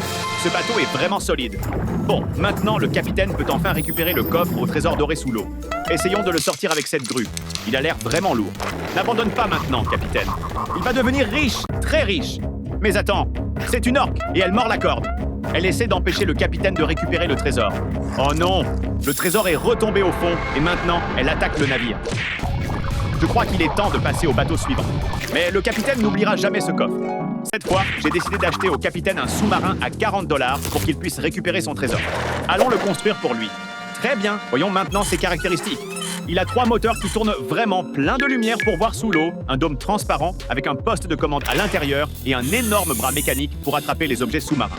Ce bateau est vraiment solide. Bon, maintenant, le capitaine peut enfin récupérer le coffre au trésor doré sous l'eau. Essayons de le sortir avec cette grue. Il a l'air vraiment lourd. N'abandonne pas maintenant, capitaine. Il va devenir riche, très riche. Mais attends, c'est une orque et elle mord la corde. Elle essaie d'empêcher le capitaine de récupérer le trésor. Oh non! Le trésor est retombé au fond et maintenant, elle attaque le navire. Je crois qu'il est temps de passer au bateau suivant. Mais le capitaine n'oubliera jamais ce coffre. Cette fois, j'ai décidé d'acheter au capitaine un sous-marin à 40 $ pour qu'il puisse récupérer son trésor. Allons le construire pour lui. Très bien, voyons maintenant ses caractéristiques. Il a 3 moteurs qui tournent vraiment plein de lumière pour voir sous l'eau, un dôme transparent avec un poste de commande à l'intérieur et un énorme bras mécanique pour attraper les objets sous-marins.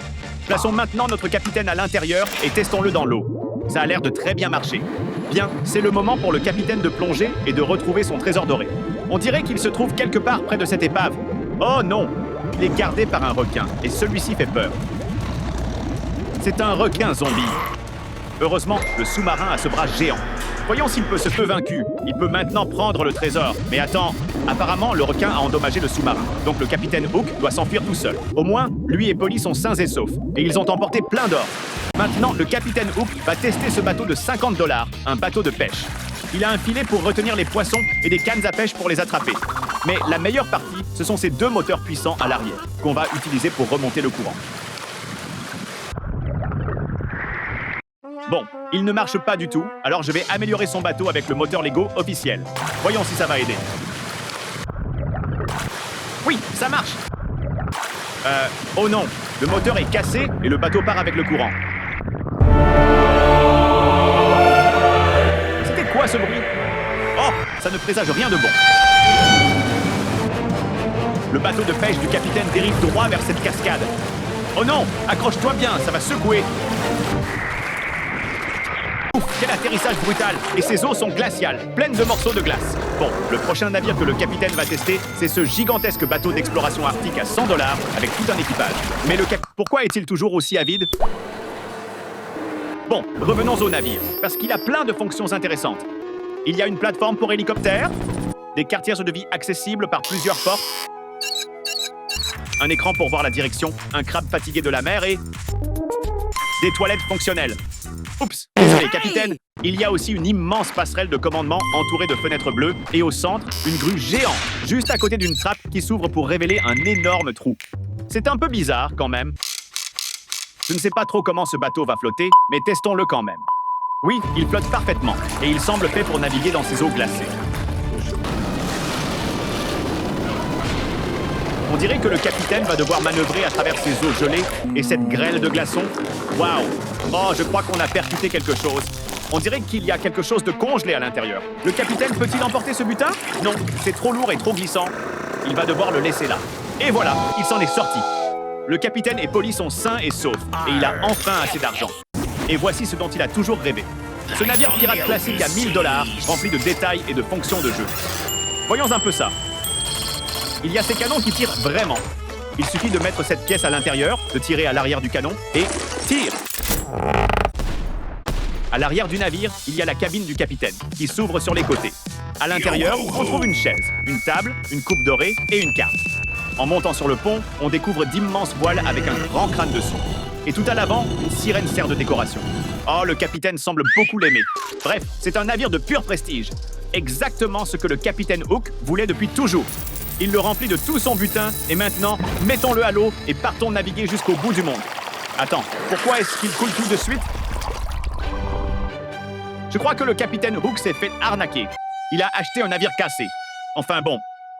Plaçons maintenant notre capitaine à l'intérieur et testons-le dans l'eau. Ça a l'air de très bien marcher. Bien, c'est le moment pour le capitaine de plonger et de retrouver son trésor doré. On dirait qu'il se trouve quelque part près de cette épave. Oh non! Il est gardé par un requin et celui-ci fait peur. C'est un requin zombie. Heureusement, le sous-marin a ce bras géant. Voyons s'il peut se feu vaincu. Il peut maintenant prendre le trésor. Mais attends, apparemment, le requin a endommagé le sous-marin. Donc le capitaine Hook doit s'enfuir tout seul. Au moins, lui et Polly sont sains et saufs. Et ils ont emporté plein d'or. Maintenant, le capitaine Hook va tester ce bateau de 50 $, un bateau de pêche. Il a un filet pour retenir les poissons et des cannes à pêche pour les attraper. Mais la meilleure partie, ce sont ces 2 moteurs puissants à l'arrière, qu'on va utiliser pour remonter le courant. Bon, il ne marche pas du tout, alors je vais améliorer son bateau avec le moteur Lego officiel. Voyons si ça va aider. Oui, ça marche! Oh non, le moteur est cassé et le bateau part avec le courant. C'était quoi ce bruit? Oh, ça ne présage rien de bon. Le bateau de pêche du capitaine dérive droit vers cette cascade. Oh non, accroche-toi bien, ça va secouer. Ouf, quel atterrissage brutal! Et ces eaux sont glaciales, pleines de morceaux de glace. Bon, le prochain navire que le capitaine va tester, c'est ce gigantesque bateau d'exploration arctique à 100 $ avec tout un équipage. Mais pourquoi est-il toujours aussi avide? Bon, revenons au navire, parce qu'il a plein de fonctions intéressantes. Il y a une plateforme pour hélicoptère, des quartiers de vie accessibles par plusieurs portes, un écran pour voir la direction, un crabe fatigué de la mer et des toilettes fonctionnelles. Oups, désolé capitaine. Il y a aussi une immense passerelle de commandement entourée de fenêtres bleues et au centre, une grue géante, juste à côté d'une trappe qui s'ouvre pour révéler un énorme trou. C'est un peu bizarre quand même. Je ne sais pas trop comment ce bateau va flotter, mais testons-le quand même. Oui, il flotte parfaitement et il semble fait pour naviguer dans ces eaux glacées. On dirait que le capitaine va devoir manœuvrer à travers ces eaux gelées et cette grêle de glaçons. Waouh! Oh, je crois qu'on a percuté quelque chose. On dirait qu'il y a quelque chose de congelé à l'intérieur. Le capitaine peut-il emporter ce butin? Non, c'est trop lourd et trop glissant. Il va devoir le laisser là. Et voilà, il s'en est sorti. Le capitaine et Polly sont sains et saufs, et il a enfin assez d'argent. Et voici ce dont il a toujours rêvé. Ce navire pirate classique à 1000 $, rempli de détails et de fonctions de jeu. Voyons un peu ça. Il y a ces canons qui tirent vraiment. Il suffit de mettre cette pièce à l'intérieur, de tirer à l'arrière du canon et tire. À l'arrière du navire, il y a la cabine du capitaine, qui s'ouvre sur les côtés. À l'intérieur, on trouve une chaise, une table, une coupe dorée et une carte. En montant sur le pont, on découvre d'immenses voiles avec un grand crâne dessous. Et tout à l'avant, une sirène sert de décoration. Oh, le capitaine semble beaucoup l'aimer. Bref, c'est un navire de pur prestige. Exactement ce que le capitaine Hook voulait depuis toujours. Il le remplit de tout son butin, et maintenant, mettons-le à l'eau et partons naviguer jusqu'au bout du monde. Attends, pourquoi est-ce qu'il coule tout de suite? Je crois que le capitaine Hook s'est fait arnaquer. Il a acheté un navire cassé. Enfin bon,